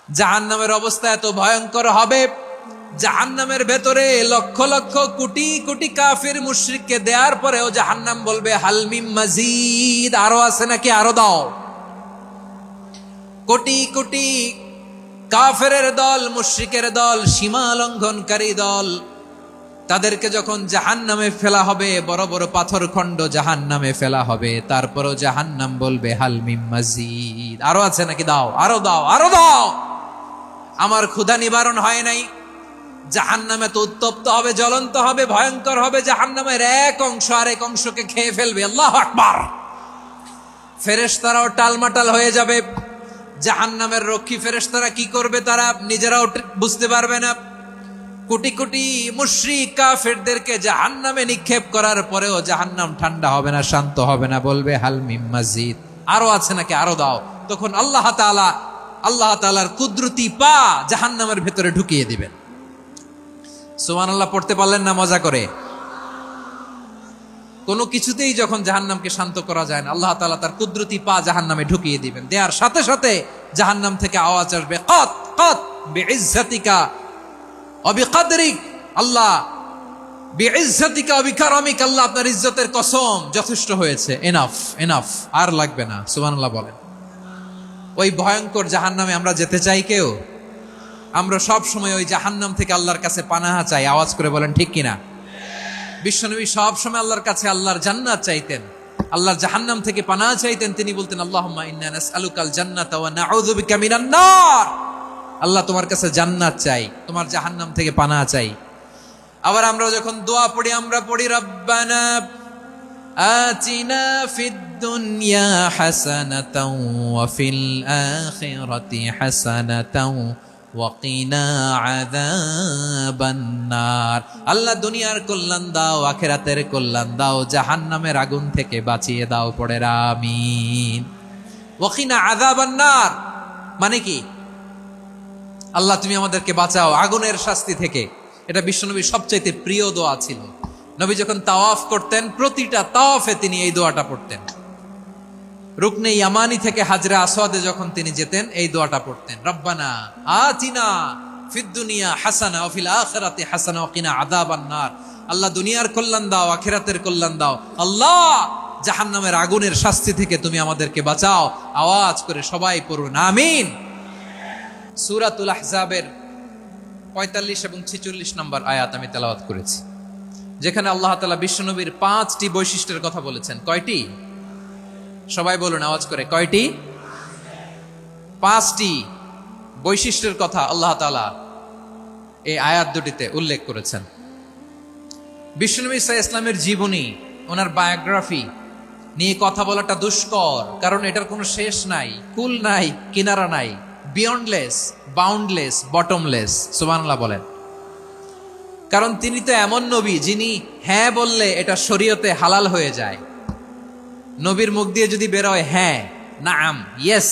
জাহান্নামের অবস্থা এত ভয়ঙ্কর হবে, জাহান্নামের ভেতরে লক্ষ লক্ষ কোটি কোটি কাফির মুশরিককে দেওয়ার পরেও জাহান্নাম বলবে হাল মিন মাজিদ, আরো আছে নাকি, আরো দাও। কোটি কোটি কাফেরের দল, মুশরিকের দল, সীমা লঙ্ঘনকারী দল, তাদেরকে যখন জাহান্নামে ফেলা হবে, বড় বড় পাথর খণ্ড জাহান্নামে ফেলা হবে, তারপরও জাহান্নাম বলবে হাল মিন মাজিদ, আরো আছে নাকি, দাও, আরো দাও, আরো দাও। আমার ক্ষুধা নিবারণ হয় নাই। জাহান্নামে তো উত্তপ্ত হবে, জ্বলন্ত হবে, ভয়ঙ্কর হবে। জাহান্নামের এক অংশ আরেক অংশকে খেয়ে ফেলবে। আল্লাহু আকবার। ফেরেশতারাও টালমাটাল হয়ে যাবে। জাহান্নামের রক্ষী ফেরেশতারা কি করবে তারা নিজেরাও বুঝতে পারবে না। কোটি কোটি মুশরিক কাফেরদেরকে জাহান্নামে নিক্ষেপ করার পরেও জাহান্নাম ঠান্ডা হবে না, শান্ত হবে না, বলবে হাল মিন মাজিদ, আরো আছে নাকি, আরো দাও। তখন আল্লাহ তাআলার কুদরতি পা জাহান্নামের ভেতরে ঢুকিয়ে দিবেন। সুবহানাল্লাহ পড়তে পারলেন না মজা করে? কোনো কিছুতেই যখন জাহান্নামকে শান্ত করা যায় না, আল্লাহ তাআলা তার কুদরতি পা জাহান্নামে ঢুকিয়ে দিবেন। দেওয়ার সাথে সাথে জাহান্নাম থেকে আওয়াজ আসবে, কত কত বিইজ্জাতিকা ওয়া বিকদরিক, আল্লাহ বিইজ্জাতিকা ওয়া বিকারামিক, আল্লাহ আপনার ইজ্জতের কসম, যথেষ্ট হয়েছে, এনাফ এনাফ, আর লাগবে না। সুবহানাল্লাহ বলেন। ওই ভয়ঙ্কর জাহান্নামে আমরা যেতে চাই কেউ? আমরা সব সময় ওই জাহান্নাম থেকে আল্লাহর কাছে পানাহা চাই। আওয়াজ করে বলেন ঠিক কিনা? বিশ্বনবী সব সময় আল্লাহর কাছে আল্লাহর জান্নাত চাইতেন, আল্লাহর জাহান্নাম থেকে পানাহা চাইতেন। তিনি বলতেন আল্লাহুম্মা ইন্না নাসআলুকাল জান্নাতা ওয়া নাউযু বিকা মিনান নার। আল্লাহ তোমার কাছে জান্নাত চাই, তোমার জাহান্নাম থেকে পানাহা চাই। আবার আমরা যখন দোয়া পড়ি, আমরা পড়ি রব্বানা আতিনা ফিদ দুনিয়া হাসানাতাও ওয়া ফিল আখিরাতি হাসানাতাও ওয়া কিনা আযাবান নার। আল্লাহ দুনিয়ার কল্যাণ দাও, আখিরাতের কল্যাণ দাও, জাহান্নামের আগুন থেকে বাঁচিয়ে দাও। পড়ে আমিন। ওয়া কিনা আযাবান নার মানে কি? আল্লাহ তুমি আমাদেরকে বাঁচাও আগুনের শাস্তি থেকে। এটা বিশ্বনবীর সবচাইতে প্রিয় দোয়া ছিল। নবী যখন তাওয়াফ করতেন, প্রতিটা তাওয়াফে তিনি এই দোয়াটা পড়তেন। রুকনে ইয়ামানি থেকে হাজরে আসওয়াদে যখন তিনি যেতেন, এই দোয়াটা পড়তেন, রব্বানা আতিনা ফিদ দুনিয়া হাসানা ওয়া ফিল আখিরাতি হাসানা ওয়া কিনা আযাবান নার। আল্লাহ দুনিয়ার কল্যাণ দাও, আখিরাতের কল্যাণ দাও। আল্লাহ জাহান্নামের আগুনের শাস্তি থেকে তুমি আমাদেরকে বাঁচাও। আওয়াজ করে সবাই পড়ুন আমিন। সূরাতুল আহজাবের 45 এবং 46 নম্বর আয়াত আমি তেলাওয়াত করেছি, যেখানে আল্লাহ তাআলা বিশ্বনবীর 5টি বৈশিষ্ট্যের কথা বলেছেন। কয়টি? সবাই বলুন আওয়াজ করে, কয়টি? 5টি বৈশিষ্ট্যের কথা আল্লাহ তাআলা এই আয়াত দুটিতে উল্লেখ করেছেন। বিশ্বনবী সাল্লাল্লাহু আলাইহি ওয়াসাল্লামের জীবনী, ওনার বায়োগ্রাফি নিয়ে কথা বলাটা দুষ্কর, কারণ এটার কোনো শেষ নাই, কুল নাই, কিনারা নাই, বিয়ন্ডলেস, বাউন্ডলেস, বটমলেস। সুবহানাল্লাহ বলেন। কারণ তিনি তো এমন নবী যিনি হ্যাঁ বললে এটা শরীয়তে হালাল হয়ে যায়। নবীর মুখ দিয়ে যদি বের হয় হ্যাঁ, নাম, ইয়েস,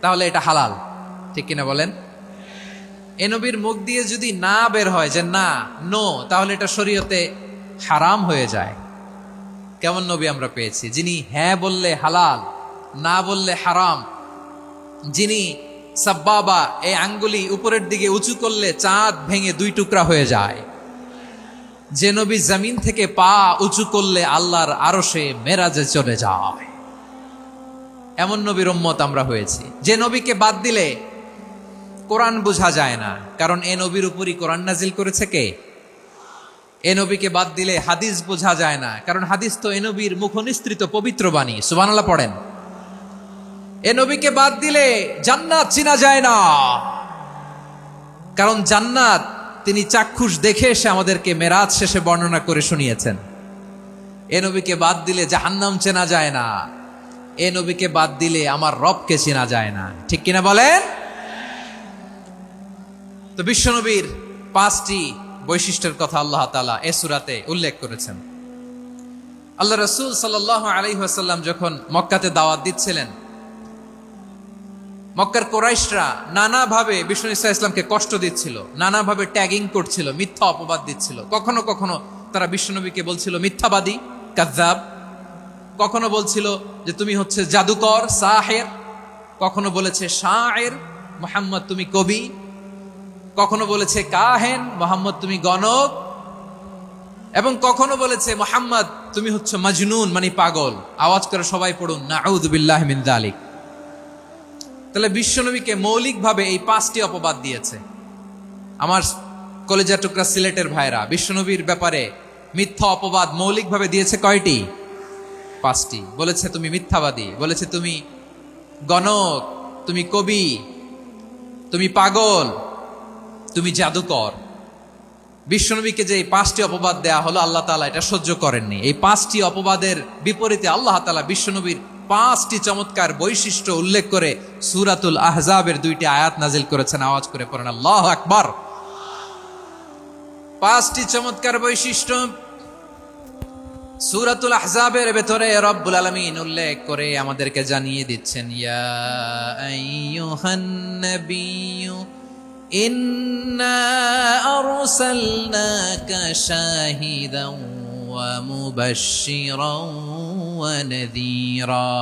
তাহলে এটা হালাল। ঠিক কিনা বলেন? এ নবীর মুখ দিয়ে যদি না বের হয় যে না, নো, তাহলে এটা শরীয়তে হারাম হয়ে যায়। কেমন নবী আমরা পেয়েছি, যিনি হ্যাঁ বললে হালাল, না বললে হারাম, যিনি সাব্বাবা, এই আঙ্গুলি উপরের দিকে উঁচু করলে চাঁদ ভেঙে 2 টুকরা হয়ে যায়, যে নবী জমিন থেকে পা উঁচু করলে আল্লাহর আরশে মেরাজে চলে যায়, এমন নবীর উম্মত আমরা হয়েছি। যে নবীকে বাদ দিলে কোরআন বোঝা যায় না, কারণ এ নবীর উপরই কোরআন নাজিল করেছে কে? এ নবীকে বাদ দিলে হাদিস বোঝা যায় না, কারণ হাদিস তো এ নবীর মুখনিসৃত পবিত্র বাণী। সুবহানাল্লাহ পড়েন। এ নবীকে বাদ দিলে জান্নাত চিনা যায় না, কারণ জান্নাত তিনি চাক্ষুষ দেখে এসে আমাদেরকে মেরাজ শেষে বর্ণনা করে শুনিয়েছেন। এ নবীকে বাদ দিলে জাহান্নাম চেনা যায় না, এ নবীকে বাদ দিলে আমার রবকে চেনা যায় না। ঠিক কিনা বলেন? তো বিশ্বনবীর 5টি বৈশিষ্ট্যের কথা আল্লাহ তাআলা এই সূরাতে উল্লেখ করেছেন। আল্লাহ রাসূল সাল্লাল্লাহু আলাইহি ওয়াসাল্লাম যখন মক্কাতে দাওয়াত দিচ্ছিলেন, মক্কার কুরাইশরা নানাভাবে বিষ্ণু ঈসা ইসলামকে কষ্ট দিচ্ছিল, নানাভাবে ট্যাগিং করছিল, মিথ্যা অপবাদ দিচ্ছিল। কখনো কখনো তারা বিশ্বনবীকে বলছিল মিথ্যাবাদী, কাযযাব। কখনো বলছিল যে তুমি হচ্ছে জাদুকর, সাহের। কখনো বলেছে শায়ের, মুহাম্মদ তুমি কবি, কখনো বলেছে কাহেন, মুহাম্মদ তুমি গণক, এবং কখনো বলেছে মুহাম্মদ তুমি হচ্ছে মাজনুন মানে পাগল। আওয়াজ করে সবাই পড়ুন নাউযু বিল্লাহি মিন যালিক। তাহলে বিশ্বনবীকে মৌলিকভাবে এই 5টি অপবাদ দিয়েছে। আমার কলেজা টুকরা সিলেটের ভাইরা, বিশ্বনবীর ব্যাপারে মিথ্যা অপবাদ মৌলিকভাবে দিয়েছে কয়টি? 5টি। বলেছে তুমি মিথ্যাবাদী, বলেছে তুমি গণক, তুমি কবি, তুমি পাগল, তুমি জাদুকর। বিশ্বনবীকে যে এই 5টি অপবাদ দেয়া হলো, আল্লাহ তাআলা এটা সহ্য করেননি। এই 5টি অপবাদের বিপরীতে আল্লাহ তাআলা বিশ্বনবীর 5টি চমৎকার বৈশিষ্ট্য উল্লেখ করে সূরাতুল আহজাবের 2টি আয়াত নাজিল করেছেন। আওয়াজ করে পড়েন আল্লাহু আকবার। 5টি চমৎকার বৈশিষ্ট্য সূরাতুল আহজাবের ভেতরে রব্বুল আলামিন উল্লেখ করে আমাদেরকে জানিয়ে দিচ্ছেন, ইয়া আইয়ুহান নাবিয়্যু ইন্না আরসালনাকা শাহিদান ওয়া মুবাশশিরান ওয়া নাযীরা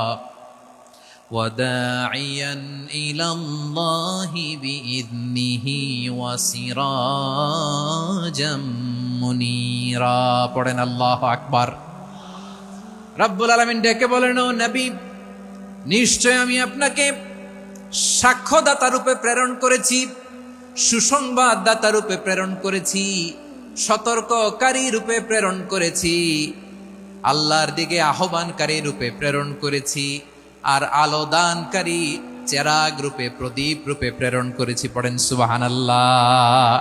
ওয়া দাঈয়ান ইলাল্লাহি বিইذনিহি ওয়া সিরাজাম মুনীরা। পড়েন আল্লাহু আকবার। রব্বুল আলামিন ডেকে বলেন, ও নবী, নিশ্চয় আমি আপনাকে সাক্ষ্যদাতা রূপে প্রেরণ করেছি, সুসংবাদদাতা রূপে প্রেরণ করেছি, সতর্ককারী রূপে প্রেরণ করেছি, আল্লাহর দিকে আহ্বানকারী রূপে প্রেরণ করেছি, আর আলো দানকারী চেরাগ রূপে, প্রদীপ রূপে প্রেরণ করেছি। পড়েন সুবহানাল্লাহ।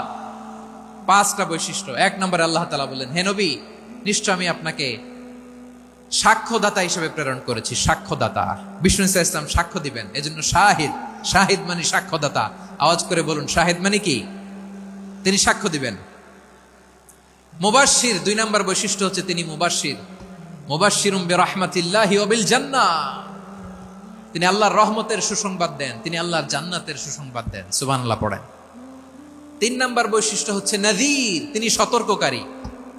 5টা বৈশিষ্ট্য। 1 নম্বরে আল্লাহ তাআলা বলেন, হে নবী, নিশ্চয় আমি আপনাকে সাক্ষ্যদাতা হিসেবে প্রেরণ করেছি। সাক্ষ্যদাতা, বিষ্ণু ইসা ইসলাম সাক্ষ্য দিবেন, এজন্য শাহিদ। শাহিদ মানে সাক্ষ্যদাতা। আওয়াজ করে বলুন, শাহিদ মানে কি? তিনি সাক্ষ্য দিবেন। মুবাশশির, 2 নম্বর বৈশিষ্ট্য হচ্ছে তিনি মুবাশশির। মুবাশশিরুম বিরাহমাতিল্লাহি ওয়া বিল জান্নাহ, তিনি আল্লাহর রহমতের সুসংবাদ দেন, তিনি আল্লাহর জান্নাতের সুসংবাদ দেন। সুবহানাল্লাহ পড়েন। 3 নম্বর বৈশিষ্ট্য হচ্ছে নাযীর, তিনি সতর্ককারী,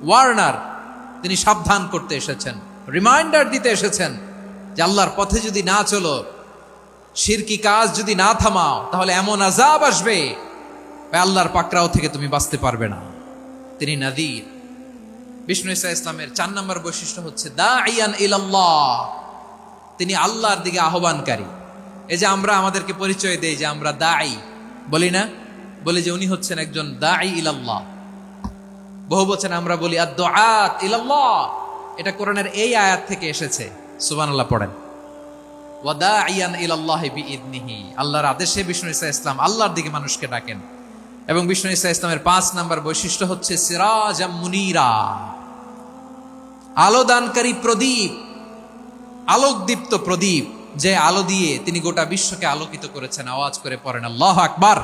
ওয়ার্নার, তিনি সাবধান করতে এসেছেন, রিমাইন্ডার দিতে এসেছেন যে আল্লাহর পথে যদি না চলো, শিরকি কাজ যদি না থামাও, তাহলে এমন আযাব আসবে আল্লাহর পাকড়াও থেকে তুমি বাঁচতে পারবে না। তিনি নাযীর। বিষ্ণু ইসা ইসলামের 4 নম্বর বৈশিষ্ট্য হচ্ছে দাঈয়ান ইলাল্লাহ, তিনি আল্লাহর দিকে আহ্বানকারী। এই যে আমরা আমাদেরকে পরিচয় দেই যে আমরা দাঈ, বলি না? বলি যে উনি হচ্ছেন একজন দাঈ ইলাল্লাহ। বহু বচনে আমরা বলি আদ-দুআত ইলাল্লাহ। এটা কোরআনের এই আয়াত থেকে এসেছে। সুবহানাল্লাহ পড়েন। ওয়া দাঈয়ান ইলাল্লাহি বিইذনিহি, আল্লাহর আদেশে বিষ্ণু ইসা ইসলাম আল্লাহর দিকে মানুষকে ডাকেন। এবং বিষ্ণু ইসা ইসলামের 5 নম্বর বৈশিষ্ট্য হচ্ছে সিরাজাম মুনীরা, আলো দানকারী প্রদীপ, আলোকদীপ্ত প্রদীপ, যে আলো দিয়ে তিনি গোটা বিশ্বকে আলোকিত করেছেন। আওয়াজ করে পড়েন আল্লাহু আকবার।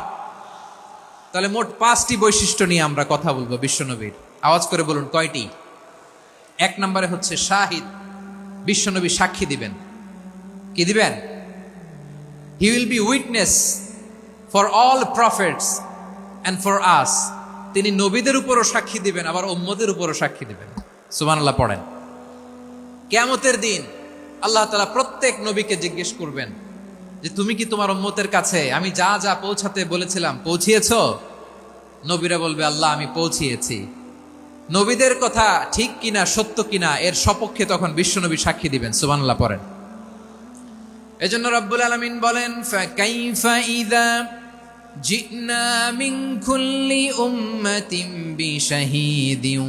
তাহলে মোট 5টি বৈশিষ্ট্য নিয়ে আমরা কথা বলবো বিশ্বনবীর। আওয়াজ করে বলুন কয়টি? 1 নম্বরে হচ্ছে শাহিদ, বিশ্বনবী সাক্ষী দিবেন। কি দিবেন? He will be witness for all prophets and for us. তিনি নবীদের উপরও সাক্ষী দিবেন, আবার উম্মতের উপরও সাক্ষী দিবেন। সুবহানাল্লাহ পড়েন। কিয়ামতের দিন আল্লাহ তাআলা প্রত্যেক নবীকে জিজ্ঞেস করবেন যে তুমি কি তোমার উম্মতের কাছে আমি যা যা পৌঁছাতে বলেছিলাম পৌঁছিয়েছো? নবীরা বলবে আল্লাহ আমি পৌঁছিয়েছি। নবীদের কথা ঠিক কিনা, সত্য কিনা, এর সপক্ষে তখন বিশ্বনবী সাক্ষী দিবেন। সুবহানাল্লাহ পড়েন। এজন্য রব্বুল আলামিন বলেন, ফাকাইফা ইযা জিনা মিন কুল্লি উম্মাতিন বিশাহীদিন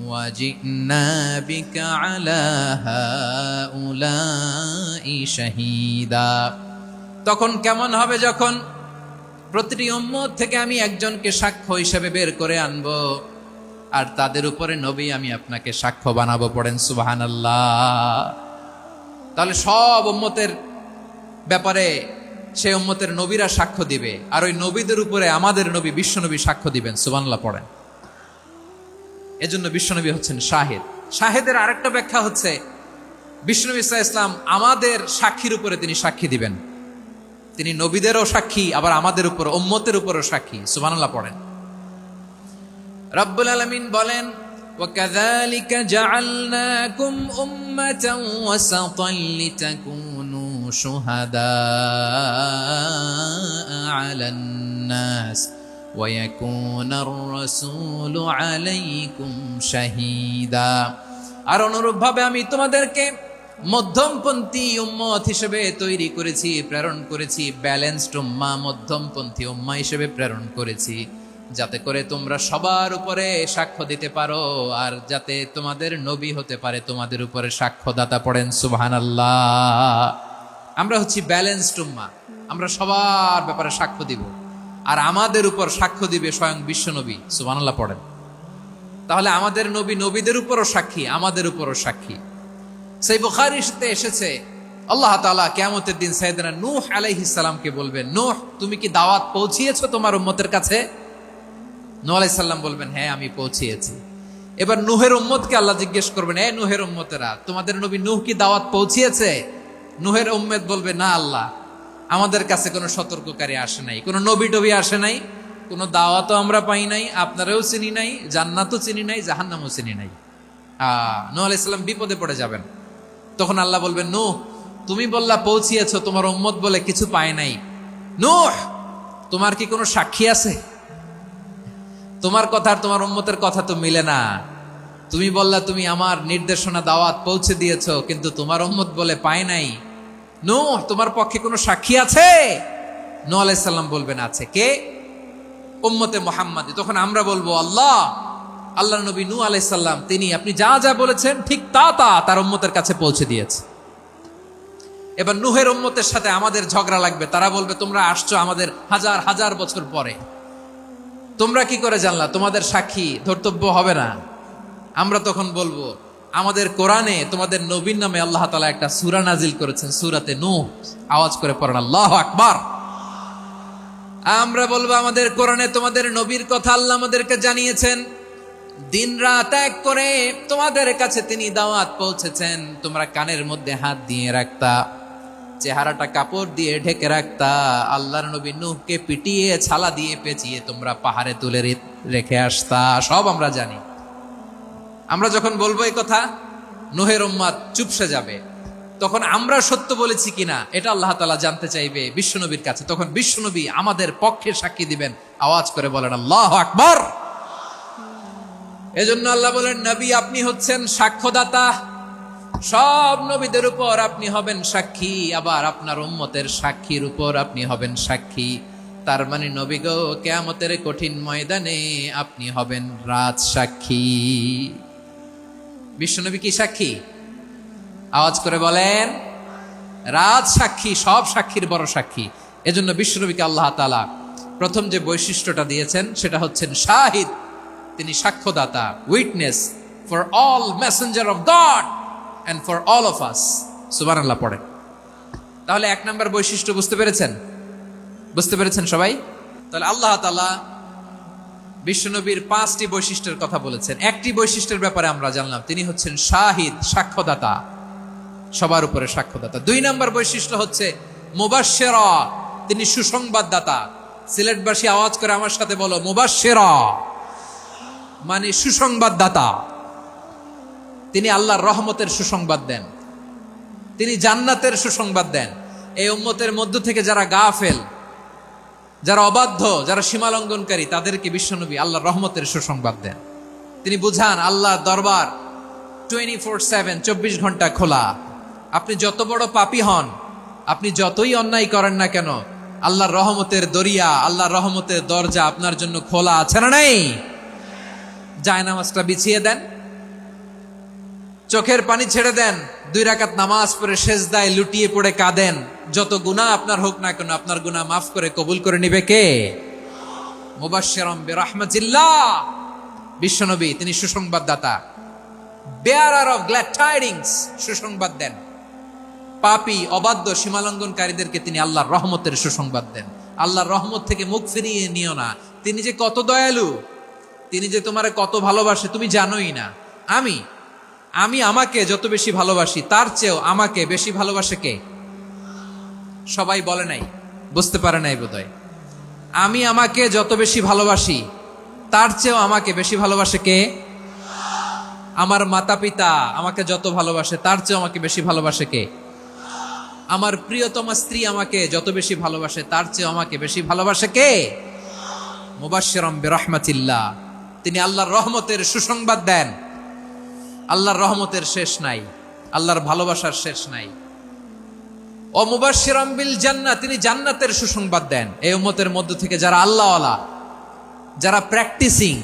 ওয়া জিনা বিকা আলা হাউলাই শাহীদা। তখন কেমন হবে যখন প্রতিটি উম্মত থেকে আমি একজনকে সাক্ষ্য হিসেবে বের করে আনবো, আর তাদের উপরে নবী আমি আপনাকে সাক্ষ্য বানাবো। পড়েন সুবহানাল্লাহ। তাহলে সব উম্মতের ব্যাপারে সেই উম্মতের নবীরা সাক্ষ্য দিবে, আর ওই নবীদের উপরে আমাদের নবী বিশ্বনবী সাক্ষ্য দিবেন। সুবহানাল্লাহ পড়েন। এজন্য বিশ্বনবী হচ্ছেন শাহিদ। শাহিদের আরেকটা ব্যাখ্যা হচ্ছে বিশ্বনবী সাল্লাল্লাহু আলাইহি ওয়াসাল্লাম আমাদের সাক্ষীর উপরে তিনি সাক্ষী দিবেন। তিনি নবীদেরও সাক্ষী, আবার আমাদের উপর উম্মতের উপরও সাক্ষী। সুবহানাল্লাহ পড়েন। রব্বুল আলামিন বলেন, وَكَذَلِكَ جَعَلْنَاكُمْ أُمَّةً وَسَطًا لِتَكُونُوا شهداء على الناس ويكون الرسول عليكم شهيدا। আর অনুরূপভাবে আমি তোমাদেরকে মধ্যমপন্থী উম্মত হিসেবে তৈরি করেছি, প্রেরণ করেছি, ব্যালেন্সড উম্মাহ, মধ্যমপন্থী উম্মাহ হিসেবে প্রেরণ করেছি, যাতে করে তোমরা সবার উপরে সাক্ষ্য দিতে পারো, আর যাতে তোমাদের নবী হতে পারে তোমাদের উপরে সাক্ষ্যদাতা। পড়েন সুবহানাল্লাহ। আমরা হচ্ছি ব্যালেন্সড উম্মাহ, আমরা সবার ব্যাপারে সাক্ষ্য দিব, আর আমাদের উপর সাক্ষ্য দিবে স্বয়ং বিশ্বনবী। সুবহানাল্লাহ পড়েন। তাহলে আমাদের নবী নবীদের উপরও সাক্ষী, আমাদের উপরও সাক্ষী। সেই বুখারীতে এসেছে আল্লাহ তাআলা কিয়ামতের দিন সাইয়েদনা নূহ আলাইহিস সালামকে বলবেন, নূহ তুমি কি দাওয়াত পৌঁছিয়েছো তোমার উম্মতের কাছে? নূহ আলাইহিস সালাম বলবেন, হ্যাঁ আমি পৌঁছিয়েছি। এবার নূহের উম্মতকে আল্লাহ জিজ্ঞেস করবেন, এ নূহের উম্মতেরা, তোমাদের নবী নূহ কি দাওয়াত পৌঁছিয়েছে? নূহের উম্মত বলবে, না আল্লাহ, আমাদের কাছে কোনো সতর্ককারী আসে নাই, কোনো নবী টবি আসে নাই, কোনো দাওয়াতও আমরা পাই নাই, আপনারাও চিনি নাই, জান্নাতও চিনি নাই, জাহান্নামও চিনি নাই। নূহ আলাইহিস সালাম বিপদে পড়ে যাবেন। তখন আল্লাহ বলবেন, নূহ তুমি বললা পৌঁছিয়েছো, তোমার উম্মত বলে কিছু পায় নাই। নূহ তোমার কি কোনো সাক্ষী আছে? তোমার কথা আর তোমার উম্মতের কথা তো মিলে না। তুমি বললা তুমি আমার নির্দেশনা দাওয়াত পৌঁছে দিয়েছো, কিন্তু তোমার উম্মত বলে পায় নাই। নূহ তোমার পক্ষে কোনো সাক্ষী আছে? নূহ আলাইহিস সালাম বলবেন, আছে। কে? উম্মতে মুহাম্মাদি। তখন আমরা বলবো, আল্লাহ নবী নূহ আলাইহিস সালাম তিনি আপনি যা যা বলেছেন ঠিক তা তার উম্মতের কাছে পৌঁছে দিয়েছে। এবার নূহের উম্মতের সাথে আমাদের ঝগড়া লাগবে। তারা বলবে, তোমরা আসছো আমাদের হাজার হাজার বছর পরে, তোমরা কি করে জানলা? তোমাদের সাক্ষী ধর্তব্য হবে না। আমরা তখন বলবো, আমাদের কোরআনে তোমাদের নবীর নামে আল্লাহ তাআলা একটা সূরা নাজিল করেছেন, সূরাতে নূহ। আওয়াজ করে পড়েন আল্লাহু আকবার। আমরা বলবো, আমাদের কোরআনে তোমাদের নবীর কথা আল্লাহ আমাদেরকে জানিয়েছেন, দিন রাত এক করে তোমাদের কাছে তিনি দাওয়াত পৌঁছেছেন। তোমরা কানের মধ্যে হাত দিয়ে রাখতা, চেহারাটা কাপড় দিয়ে ঢেকে রাখতা, আল্লাহর নবী নূহকে পিটিয়ে ছালা দিয়ে পেঁচিয়ে তোমরা পাহাড়ে তুলে রেখে আসতা। সব আমরা জানি। আমরা যখন বলবো এই কথা, নূহের উম্মত চুপসে যাবে। তখন আমরা সত্য বলেছি কিনা এটা আল্লাহ তাআলা জানতে চাইবে বিশ্বনবীর কাছে। তখন বিশ্বনবী আমাদের পক্ষে সাক্ষী দিবেন। আওয়াজ করে বলেন আল্লাহু আকবার। এজন্য আল্লাহ বলেন, নবী আপনি হচ্ছেন সাক্ষ্যদাতা, সব নবীদের উপর আপনি হবেন সাক্ষী, আবার আপনার উম্মতের সাক্ষীর উপর আপনি হবেন সাক্ষী। তার মানে নবী গো, কিয়ামতের কঠিন ময়দানে আপনি হবেন রাজ সাক্ষী। বিশ্বনবী কি সাক্ষী? আওয়াজ করে বলেন, রাজ সাক্ষী, সব সাক্ষীর বড় সাক্ষী। এজন্য বিশ্বনবীকে আল্লাহ তাআলা প্রথম যে বৈশিষ্ট্যটা দিয়েছেন সেটা হচ্ছেন শাহিদ। তিনি সাক্ষ্যদাতা, witness for all messenger of God and for all of us. সুবহানাল্লাহ পড়ে। তাহলে এক নাম্বার বৈশিষ্ট্য বুঝতে পেরেছেন? বুঝতে পেরেছেন সবাই? তাহলে আল্লাহ তাআলা বিশ্বনবীর 5টি বৈশিষ্ট্যের কথা বলেছেন। একটি বৈশিষ্ট্যের ব্যাপারে আমরা জানলাম, তিনি হচ্ছেন শাহিদ, সাক্ষ্যদাতা, সবার উপরে সাক্ষ্যদাতা। 2 নাম্বার বৈশিষ্ট্য হচ্ছে মুবাশশিরা, তিনি সুসংবাদদাতা। সিলেটবাসী আওয়াজ করে আমার সাথে বলো, মুবাশশিরা মানে সুসংবাদদাতা। তিনি আল্লাহর রহমতের সুসংবাদ দেন, তিনি জান্নাতের সুসংবাদ দেন। এই উম্মতের মধ্য থেকে যারা গাফেল, যারা অবাধ্য, যারা সীমালঙ্ঘনকারী, তাদেরকে বিশ্বনবী আল্লাহর রহমতের সুসংবাদ দেন। তিনি বুঝান আল্লাহর দরবার 24/7, 24 ঘন্টা খোলা। আপনি যত বড় পাপী হন, আপনি যতই অন্যায় করেন না কেন, আল্লাহর রহমতের দরিয়া, আল্লাহর রহমতের দরজা আপনার জন্য খোলা আছে না নাই? জায়নামাজটা বিছিয়ে দেন, চোখের পানি ছেড়ে দেন, 2 রাকাত নামাজ পড়ে সেজদায় লুটিয়ে পড়ে কাঁদেন। যত গুনাহ আপনার হোক না কেন, আপনার গুনাহ মাফ করে কবুল করে নিবে কে? মুবাশশিরাম বিরাহমাতিল্লাহ। বিশ্বনবী তিনি সুসংবাদদাতা, বেয়ারার অফ গ্ল্যাড টাইডিংস, সুসংবাদ দেন। পাপী, অবাধ্য, সীমালঙ্ঘনকারীদেরকে তিনি আল্লাহর রহমতের সুসংবাদ দেন। আল্লাহর রহমত থেকে মুখ ফিরিয়ে নিও না। তিনি যে কত দয়ালু, তিনি যে তোমারে কত ভালোবাসে তুমি জানোই না। আমি আমাকে যত বেশি ভালোবাসি, তার চেয়েও আমাকে বেশি ভালোবাসে কে? সবাই বলে নাই, বুঝতে পারে নাই বোধহয়। আমি আমাকে যত বেশি ভালোবাসি, তার চেয়েও আমাকে বেশি ভালোবাসে কে? আমার মাতা পিতা আমাকে যত ভালোবাসে, তার চেয়েও আমাকে বেশি ভালোবাসে কে? আমার প্রিয়তমা স্ত্রী আমাকে যত বেশি ভালোবাসে তার চেয়ে আমাকে বেশি ভালোবাসে কে? মুবাশশিরাম বিরহমাতিল্লাহ, তিনি আল্লাহর রহমতের সুসংবাদ দেন। আল্লাহর রহমতের শেষ নাই, আল্লাহর ভালোবাসার শেষ নাই। ও মুবাশশিরাম বিল জান্নাহ, তিনি জান্নাতের সুসংবাদ দেন। এই উম্মতের মধ্য থেকে যারা আল্লাহওয়ালা, যারা প্র্যাকটিসিং,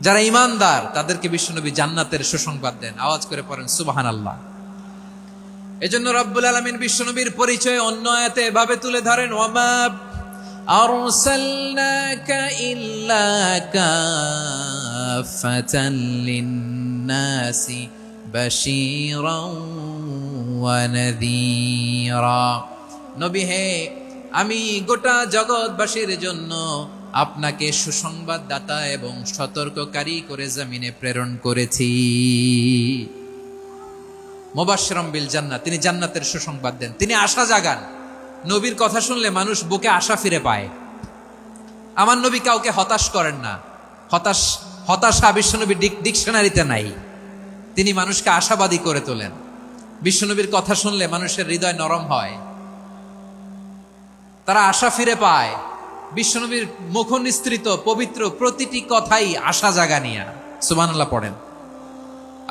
যারা ইমানদার, তাদেরকে বিশ্বনবী জান্নাতের সুসংবাদ দেন। আওয়াজ করে পড়েন সুবহানাল্লাহ। এজন্য রব্বুল আলামিন বিশ্বনবীর পরিচয় অন্য আয়াতে এভাবে তুলে ধরেন, ওয়ামা আরসালনাকা ইল্লা কাফাতান লিন্নাসি বাশীরাও ওয়া নাযীরা। নবী হে, আমি গোটা জগৎবাসীর জন্য আপনাকে সুসংবাদদাতা এবং সতর্ককারী করে জমিনে প্রেরণ করেছি। মুবাশশিরাম বিল জান্নাহ, তিনি জান্নাতের সুসংবাদ দেন, তিনি আশা জাগান। নবীর কথা শুনলে মানুষ বুকে আশা ফিরে পায়। আমার নবী কাউকে হতাশ করেন না। হতাশা বিশ্বনবী ডিকশনারিতে নাই। তিনি মানুষকে আশাবাদী করে তোলেন। বিশ্বনবীর কথা শুনলে মানুষের হৃদয় নরম হয়, তারা আশা ফিরে পায়। বিশ্বনবীর মুখ নিঃসৃত পবিত্র প্রতিটি কথাই আশা জাগানিয়া। সুবহানাল্লাহ পড়েন।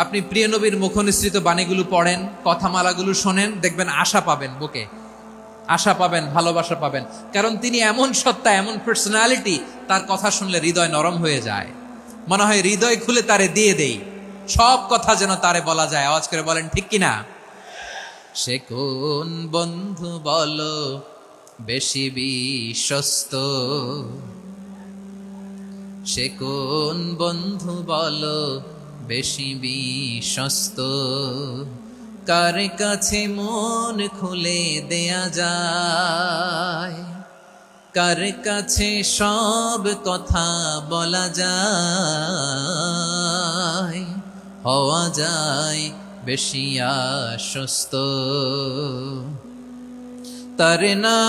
আপনি প্রিয় নবীর মুখ নিঃসৃত বাণীগুলো পড়েন, কথামালাগুলো শোনেন, দেখবেন আশা পাবেন, বুকে আশা পাবেন, ভালোবাসা পাবেন। কারণ তিনি এমন সত্তা, এমন পার্সোনালিটি, তার কথা শুনলে হৃদয় নরম হয়ে যায়। মনে হয় হৃদয় খুলে তারে দিয়ে দেই, সব কথা যেন তারে বলা যায়। আওয়াজ করে বলেন ঠিক কিনা? সে কোন বন্ধু বলো বেশি বিশ্বস্ত, সে কোন বন্ধু বলো বেশি বিশ্বস্ত, কার কাছে মন খুলে দেয়া যায়, কার কাছে সব কথা বলা যায়, হওয়া যায় বেশি আশ্বস্ত। তার নাম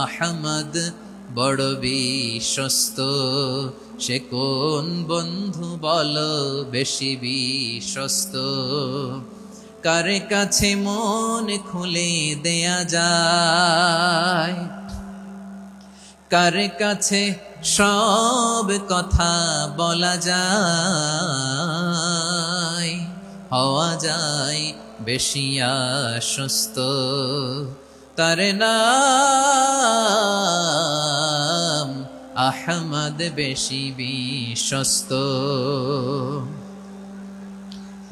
আহমদ, বড় বিশ্বস্ত। সে কোন বন্ধু বলো বেশি বিশ্বস্ত, কার কাছে মন খুলে দেয়া যায়, কার কাছে সব কথা বলা যায়, হওয়া যায় বেশি আশ্বস্ত। তার নাম আহমদ, বেশি বিশ্বস্ত।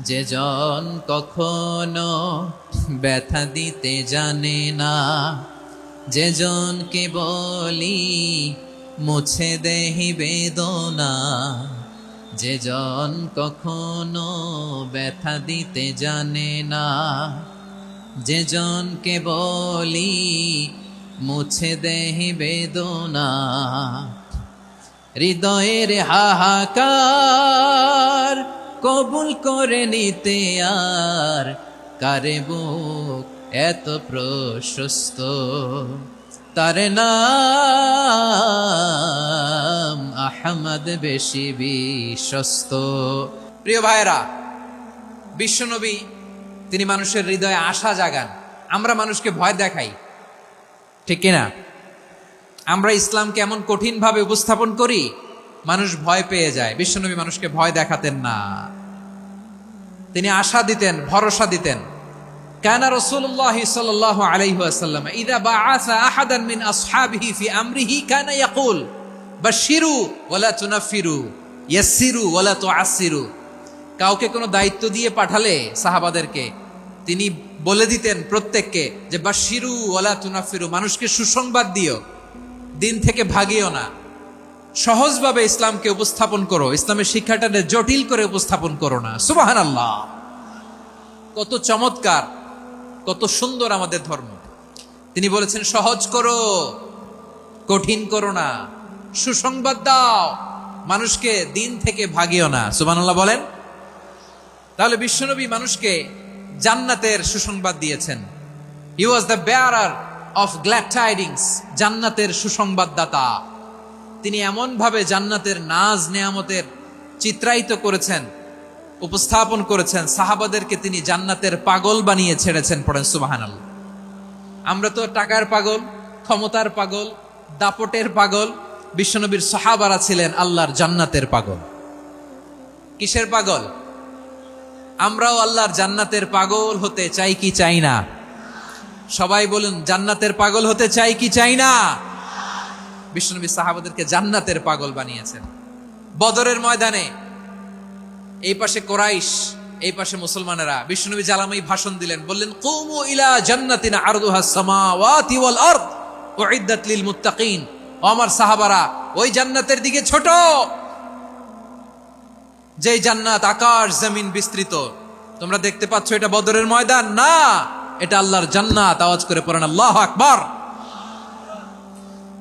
যে জন কখনো ব্যথা দিতে জানে না, যে জনকে বলি মুছে দেহি বেদনা, যে জন কখনো ব্যথা দিতে জানে না, যে জনকে বলি মুছে দেহি বেদনা, হৃদয়ের হাহাকার কবুল করে নিতে আর কারে বুক এত প্রশস্ত। তার নাম আহমদ, বেশি বিশ্বস্ত। প্রিয় ভাইরা, বিশ্বনবী তিনি মানুষের হৃদয়ে আশা জাগান। আমরা মানুষকে ভয় দেখাই, ঠিক কিনা? আমরা ইসলামকে এমন কঠিন ভাবে উপস্থাপন করি, মানুষ ভয় পেয়ে যায়। বিশ্বনবী মানুষকে ভয় দেখাতেন না, তিনি আশা দিতেন, ভরসা দিতেন। কানা রাসূলুল্লাহ সাল্লাল্লাহু আলাইহি ওয়াসাল্লাম ইযা বাআসা আহাদান মিন আসহাবিহি ফি আমরিহি কানা ইয়াকুল বাশশিরু ওয়ালা তুনাফিরু, ইয়াসসিরু ওয়ালা তুআসসিরু। কাউকে কোনো দায়িত্ব দিয়ে পাঠালে সাহাবাদেরকে তিনি বলে দিতেন প্রত্যেককে যে বাশশিরু ওয়ালা তুনাফিরু, মানুষকে সুসংবাদ দিও, দিন থেকে ভাগিও না। সহজভাবে ইসলামকে উপস্থাপন করো, ইসলামের শিক্ষাটাকে জটিল করে উপস্থাপন করো না। সুবহানাল্লাহ, কত চমৎকার, কত সুন্দর আমাদের ধর্ম। তিনি বলেছেন সহজ করো, কঠিন করো না, সুসংবাদ দাও, মানুষকে দিন থেকে ভাগিও না। সুবহানাল্লাহ বলেন। তাহলে বিশ্বনবী মানুষকে জান্নাতের সুসংবাদ দিয়েছেন। He was the bearer of glad tidings, জান্নাতের সুসংবাদদাতা। তিনি এমন ভাবে জান্নাতের নাজ নেয়ামতের চিত্রায়িত করেছেন, উপস্থাপন করেছেন, সাহাবাদেরকে তিনি জান্নাতের পাগল বানিয়ে ছেড়েছেন। পড়েন সুবহানাল্লাহ। আমরা তো টাকার পাগল, ক্ষমতার পাগল, দাপটের পাগল। বিশ্বনবীর সাহাবারা ছিলেন আল্লাহর জান্নাতের পাগল। কিসের পাগল? আমরাও আল্লাহর জান্নাতের পাগল হতে চাই কি চাই না? সবাই বলুন, জান্নাতের পাগল হতে চাই কি চাই না? বিশ্বনবী সাহাবাদেরকে জান্নাতের পাগল বানিয়েছেন। বদরের ময়দানে এই পাশে কোরাইশ, এই পাশে মুসলমানেরা। বিশ্বনবী জালামাই ভাষণ দিলেন, বললেন, কুমু ইলা জান্নাতিন আরদুহাস সামাওয়াতি ওয়াল আরদ উইদ্দাত লিল মুত্তাকিন। ও আমার সাহাবারা, ওই জান্নাতের দিকে ছোট, যেই জান্নাত আকাশ জমিন বিস্তৃত। তোমরা দেখতে পাচ্ছ এটা বদরের ময়দান না, এটা আল্লাহর জান্নাত। আওয়াজ করে পড়েন আল্লাহু আকবার।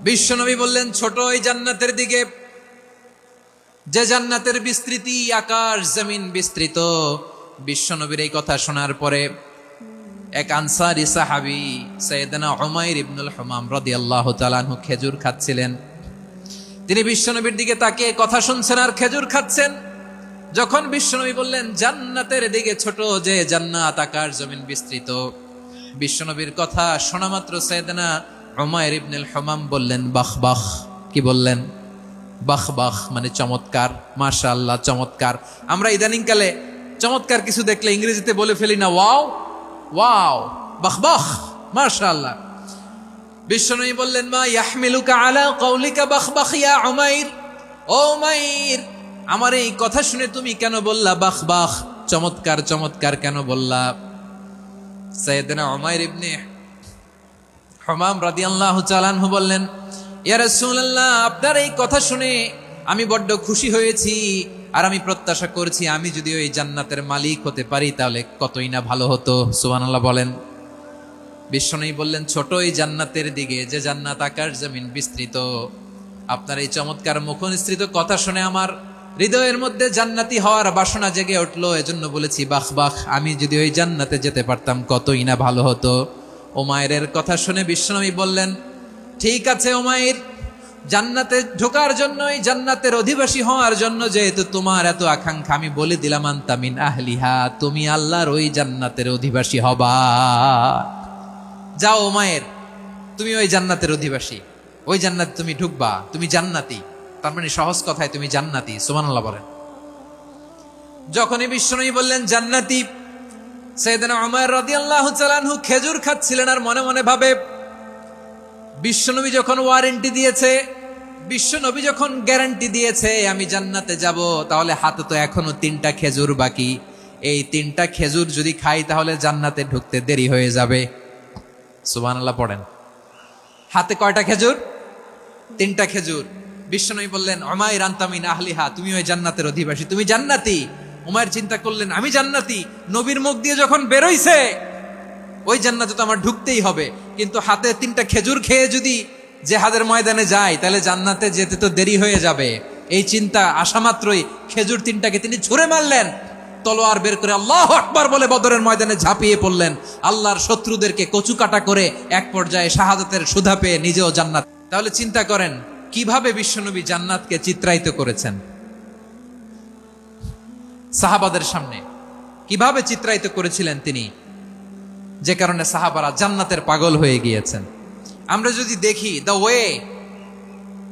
বিশ্বনবী বললেন, ছোট ওই জান্নাতের দিকে, যে জান্নাতের বিস্তৃতি আকাশ জমিন বিস্তৃত। বিশ্বনবীর এই কথা শোনার পরে এক আনসারী সাহাবী সাইয়েদনা উমাইর ইবনুল হুমাম রাদিয়াল্লাহু তাআলা আনহু খেজুর খাচ্ছিলেন। তিনি বিশ্বনবীর দিকে তাকিয়ে কথা শুনছেন আর খেজুর খাচ্ছেন। যখন বিশ্বনবী বললেন জান্নাতের দিকে ছোট, যে জান্নাত আকাশ জমিন বিস্তৃত, বিশ্বনবীর কথা শোনা মাত্র সাইয়েদনা উমাইর ইবনুল হুমাম বললেন বাহ বাহ। কি বললেন? বাহ বাহ মানে চমৎকার, মাশাআল্লাহ চমৎকার। আমরা ইদানিং কালে চমৎকার কিছু দেখলে ইংরেজিতে বলে ফেলি না, ওয়াও ওয়াও, বাহ বাহ, মাশাআল্লাহ। বিশ্বনবী বললেন, মা ইয়াহমিলুকা আলা কওলিকা বাহ বাহ ইয়া উমাইর। ও উমাইর, আমার এই কথা শুনে তুমি কেন বললা বাহ বাহ, চমৎকার চমৎকার কেন বললা? সাইয়েদনা উমাইর ইবনে হুমাম রাদিয়াল্লাহু তাআলা আনহু বললেন, ইয়া রাসূলুল্লাহ, আপনার এই কথা শুনে আমি বড্ড খুশি হয়েছি, আর আমি প্রত্যাশা করছি আমি যদি ওই জান্নাতের মালিক হতে পারি তাহলে কতই না ভালো হতো। সুবহানাল্লাহ বলেন। বিশ্বনবী বললেন, ছোট এই জান্নাতের দিকে, যে জান্নাত আকাশ জমিন বিস্তৃত। আপনার এই চমৎকার মুখনিসৃত কথা শুনে আমার হৃদয়ের মধ্যে জান্নাতি হওয়ার বাসনা জেগে উঠলো, এজন্য বলেছি বাহ বাহ, আমি যদি ওই জান্নাতে যেতে পারতাম কতই না ভালো হতো। উমাইরের কথা শুনে বিশ্বনবী বললেন, ঠিক আছে উমাইর, জান্নাতে ঢোকার জন্য, এই জান্নাতের অধিবাসী হওয়ার জন্য যেহেতু তোমার এত আকাঙ্ক্ষা, আমি বলে দিলাম আনতা মিন আহলিহা, তুমি আল্লাহর ওই জান্নাতের অধিবাসী হবা। যাও উমাইর, তুমি ওই জান্নাতের অধিবাসী, ওই জান্নাতে তুমি ঢুকবা, তুমি জান্নাতি। তার মানে সহজ কথায় তুমি জান্নাতি। সুবহানাল্লাহ বলেন। যখনই বিশ্বনবী বললেন জান্নাতি, সাইয়েদনা উমর রাদিয়াল্লাহু তাআলা আনহু খেজুর খাচ্ছিলেন আর মনে মনে ভাবে, বিশ্বনবী যখন ওয়ারেন্টি দিয়েছে, বিশ্বনবী যখন গ্যারান্টি দিয়েছে আমি জান্নাতে যাব, তাহলে হাতে তো এখনো 3টা খেজুর বাকি। এই 3টা খেজুর যদি খাই তাহলে জান্নাতে ঢুকতে দেরি হয়ে যাবে। সুবহানাল্লাহ পড়েন। হাতে কয়টা খেজুর? 3টা খেজুর। বিশ্বনবী বললেন, উমাইর আনতা মিন আহলিহা, তুমি ওই জান্নাতের অধিবাসী, তুমি জান্নাতি। উমাইর চিন্তা করলেন, আমি জান্নাতি, নবীর মুখ দিয়ে যখন বেরোইছে ওই জান্নাতে তো আমার ঢুকতেই হবে, কিন্তু হাতে 3টা খেজুর খেয়ে যদি জিহাদের ময়দানে যাই তাহলে জান্নাতে যেতে তো দেরি হয়ে যাবে। এই চিন্তা আসা মাত্রই খেজুর 3টাকে তিনি ছুঁড়ে মারলেন, তলোয়ার বের করে আল্লাহু আকবার বলে বদরের ময়দানে ঝাঁপিয়ে পড়লেন। আল্লাহর শত্রুদেরকে কচুকাটা করে এক পর্যায়ে শাহাদাতের সুধা পেয়ে নিজেও জান্নাত। তাহলে চিন্তা করেন কিভাবে বিশ্বনবী জান্নাতকে চিত্রায়িত করেছেন সাহাবাদের সামনে, কিভাবে চিত্রায়িত করেছিলেন তিনি, যে কারণে সাহাবারা জান্নাতের পাগল হয়ে গিয়েছেন। আমরা যদি দেখি the way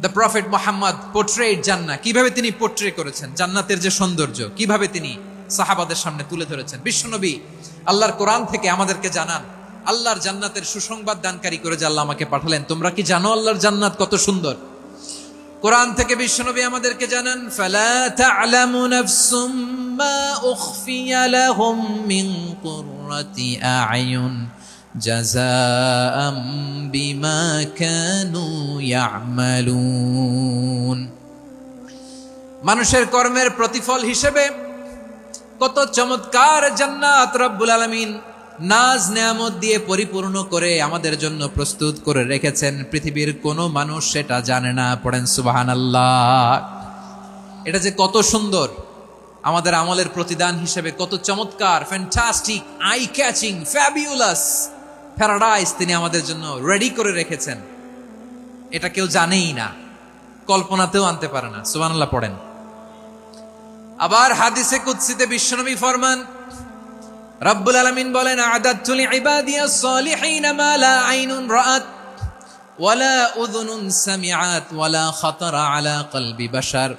the prophet Muhammad portrait জান্নাত, কিভাবে তিনি পোর্ট্রে করেছেন জান্নাতের যে সৌন্দর্য, কিভাবে তিনি সাহাবাদের সামনে তুলে ধরেছেন। বিশ্বনবী আল্লাহর কোরআন থেকে আমাদেরকে জানান, আল্লাহর জান্নাতের সুসংবাদ দানকারী করে যে আল্লাহ আমাকে পাঠালেন। তোমরা কি জানো আল্লাহর জান্নাত কত সুন্দর? কোরআন থেকে বিশ্বনবী আমাদেরকে জানান, ফালা তা'লামু নাফসুম মা উখফিয়া লাহুম মিন কুররাতি আ'য়ুন জাযাআম বিমা কানু ইয়া'মালুন। মানুষের কর্মের প্রতিফল হিসেবে কত চমৎকার জান্নাত রব্বুল আলামিন নাজ নেয়ামত দিয়ে পরিপূর্ণ করে আমাদের জন্য প্রস্তুত করে রেখেছেন। পৃথিবীর কোনো মানুষ সেটা জানে না। পড়েন সুবহানাল্লাহ। এটা যে কত সুন্দর, আমাদের আমলের প্রতিদান হিসেবে কত চমৎকার, fantastic, eye catching, fabulous paradise তিনি আমাদের জন্য রেডি করে রেখেছেন। এটা কেউ জানেই না, কল্পনাতেও আনতে পারে না। সুবহানাল্লাহ পড়েন। আবার হাদিসে কুদসিতে বিশ্বনবী ফরমান, রব্বুল আলামিন বলেন, আ'দাদতু লিইবাদিয়াস সালিহিন মা লা আইনুন রাআত ওয়ালা উযুনুন সামিআত ওয়ালা খাতারা আলা কলবি বাশার।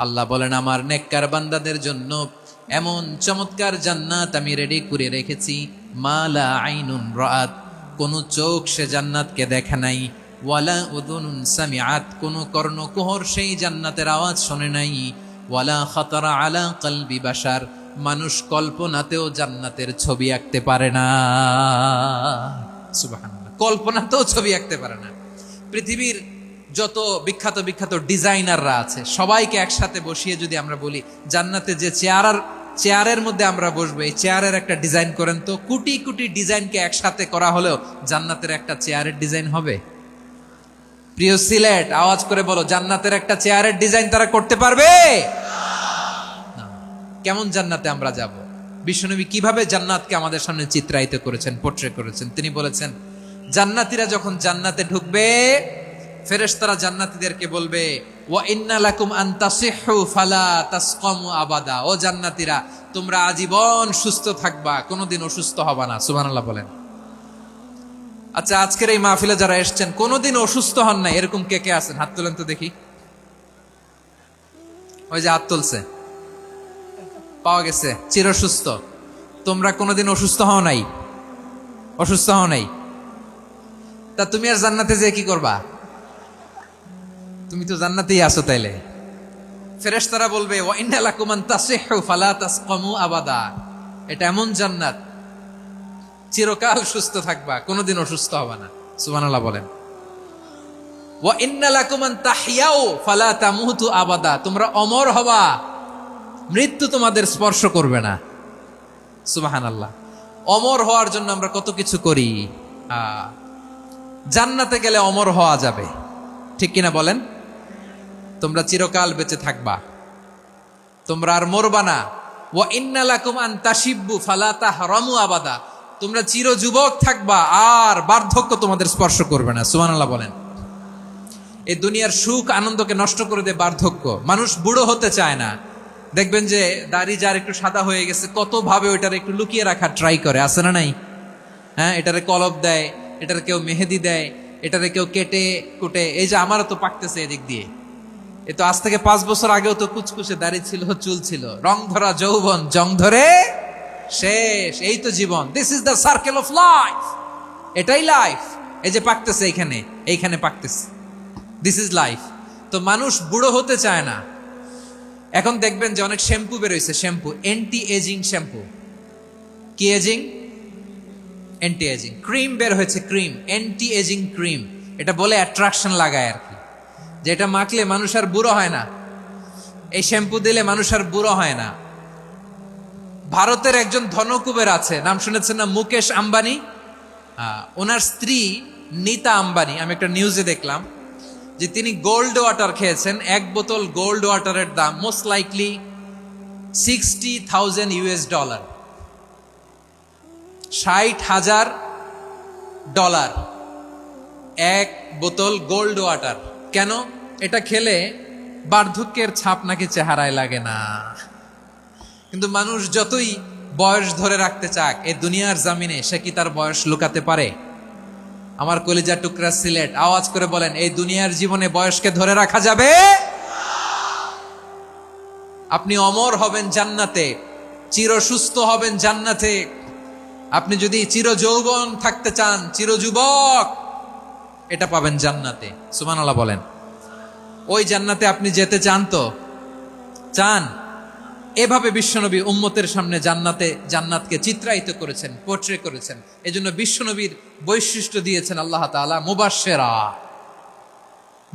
আল্লাহ বলেন, আমার নেককার বান্দাদের জন্য এমন চমৎকার জান্নাত আমি রেডি করে রেখেছি, মা লা আইনুন রাআত, কোন চোখ সে জান্নাতকে দেখে নাই, ওয়ালা উযুনুন সামিআত, কোন কর্ণকুহর সেই জান্নাতের আওয়াজ শোনে নাই, ওয়ালা খাতারা আলা কলবি বাশার, মানুষ কল্পনাতেও জান্নাতের ছবি আঁকতে পারে না। সুবহানাল্লাহ, কল্পনাতেও ছবি আঁকতে পারে না। পৃথিবীর যত বিখ্যাত বিখ্যাত ডিজাইনাররা আছে সবাইকে একসাথে বসিয়ে যদি আমরা বলি জান্নাতে যে চেয়ারের মধ্যে আমরা বসবো, এই চেয়ারের একটা ডিজাইন করেন তো, কোটি কোটি ডিজাইনকে একসাথে করা হলেও জান্নাতের একটা চেয়ারের ডিজাইন হবে? প্রিয় সিলেট, আওয়াজ করে বলো, জান্নাতের একটা চেয়ারের ডিজাইন তারা করতে পারবে? কেমন জান্নাতে আমরা যাব? বিশ্বনবী কিভাবে জান্নাতকে আমাদের সামনে চিত্রায়িত করেছেন, পোট্রে করেছেন? তিনি বলেছেন, জান্নাতীরা যখন জান্নাতে ঢুকবে, ফেরেশতারা জান্নাতীদেরকে বলবে, ওয়া ইন্না লাকুম আন তাসিহু ফালা তাসকামু আবাদা, ও জান্নাতীরা, তোমরা আজীবন সুস্থ থাকবা, কোনোদিন অসুস্থ হবা না। সুবহানাল্লাহ বলেন। আচ্ছা, আজকের এই মাহফিলে যারা এসেছেন কোনোদিন অসুস্থ হন না, এরকম কে কে আছেন? হাত তোলেন তো দেখি। ওই যে হাত তুলছে, পাওয়া গেছে, চিরসুস্থ। তোমরা কোনোদিন অসুস্থ হও নাই? অসুস্থ হও নাই? তা তুমি আর জান্নাতে যে কি করবা? তুমি তো জান্নাতেই আছো তাইলে। ফেরেশতারা বলবে, ওয়া ইন্না লাকুম আন তাসিহু ফালা তাসকামু আবাদা, এটা এমন জান্নাত চিরকাল সুস্থ থাকবা, কোনোদিন অসুস্থ হবে না। সুবহানাল্লাহ বলেন। ওয়া ইন্না লাকুম আন তাহইয়াউ ফালা তামুতু আবাদা, তোমরা অমর হবা, মৃত্যু তোমাদের স্পর্শ করবে না। সুবহানাল্লাহ। অমর হওয়ার জন্য আমরা কত কিছু করি। জান্নাতে গেলে অমর হওয়া যাবে, ঠিক কিনা বলেন? তোমরা চিরকাল বেঁচে থাকবা, তোমরা আর মরবা না। ওয়া ইন্না লাকুম আন তাশিব্বু ফালা তাহরামু আবাদা, তোমরা চির যুবক থাকবা, আর বার্ধক্য তোমাদের স্পর্শ করবে না। সুবহানাল্লাহ বলেন। এই দুনিয়ার সুখ আনন্দকে নষ্ট করে দেয় বার্ধক্য। মানুষ বুড়ো হতে চায় না। দেখবেন যে দাড়ি যার একটু সাদা হয়ে গেছে, কত ভাবে ওইটার একটু লুকিয়ে রাখার ট্রাই করে, আছে না নাই? হ্যাঁ, এটারে কলব দেয়, এটার কেউ মেহেদি দেয়, এটারে কেউ কেটে কুটে। এই যে আমারও তো পাকতেছে এদিক দিয়ে, এ তো আজ থেকে 5 বছর আগেও তো কুচকুচে দাড়ি ছিল, চুল ছিল, রং ধরা যৌবন জং ধরে শেষ। এই তো জীবন। This is the circle of life, এটাই লাইফ। এই যে পাকতেছে এইখানে, এইখানে পাকতেছে, দিস ইজ লাইফ। তো মানুষ বুড়ো হতে চায় না। এখন দেখবেন যে অনেক শ্যাম্পু বেরোইছে, শ্যাম্পু, অ্যান্টি এজিং শ্যাম্পু। কি এজিং? Anti ageing. ক্রিম বের হয়েছে, ক্রিম, অ্যান্টি এজিং ক্রিম। এটা বলে অ্যাট্রাকশন লাগায় আর কি, যে এটা মাখলে মানুষ আর বুড়ো হয় না, এই শ্যাম্পু দিলে মানুষ আর বুড়ো হয় না। ভারতের একজন ধনকুবের আছে, নাম শুনেছেন না? মুকেশ আম্বানি। ওনার স্ত্রী নীতা আম্বানি, আমি একটা নিউজে দেখলাম যে তিনি গোল্ড ওয়াটার খেয়েছেন। 1 বোতল গোল্ড ওয়াটারের দাম মোস্ট লাইকলি $60,000, $60,000 1 বোতল গোল্ড ওয়াটার। কেন? এটা খেলে বার্ধক্যের ছাপ নাকি চেহারায় লাগে না। কিন্তু মানুষ যতই বয়স ধরে রাখতে চাক এই দুনিয়ার জামিনে, সে কি তার বয়স লুকাতে পারে? আমার কলিজার টুকরা সিলেট, আওয়াজ করে বলেন, এই দুনিয়ার জীবনে বয়সকে ধরে রাখা যাবে? আপনি অমর হবেন জান্নাতে, চির সুস্থ হবেন জান্নাতে। আপনি যদি চির যৌবন থাকতে চান, চির যুবক, এটা পাবেন জান্নাতে। সুবহানাল্লাহ বলেন। ওই জান্নাতে আপনি যেতে চান তো? চান? এভাবে বিশ্বনবী উম্মতের সামনে জান্নাতকে চিত্রায়িত করেছেন, পোট্রে করেছেন। এজন্য বিশ্বনবীর বৈশিষ্ট্য দিয়েছেন আল্লাহ তাআলা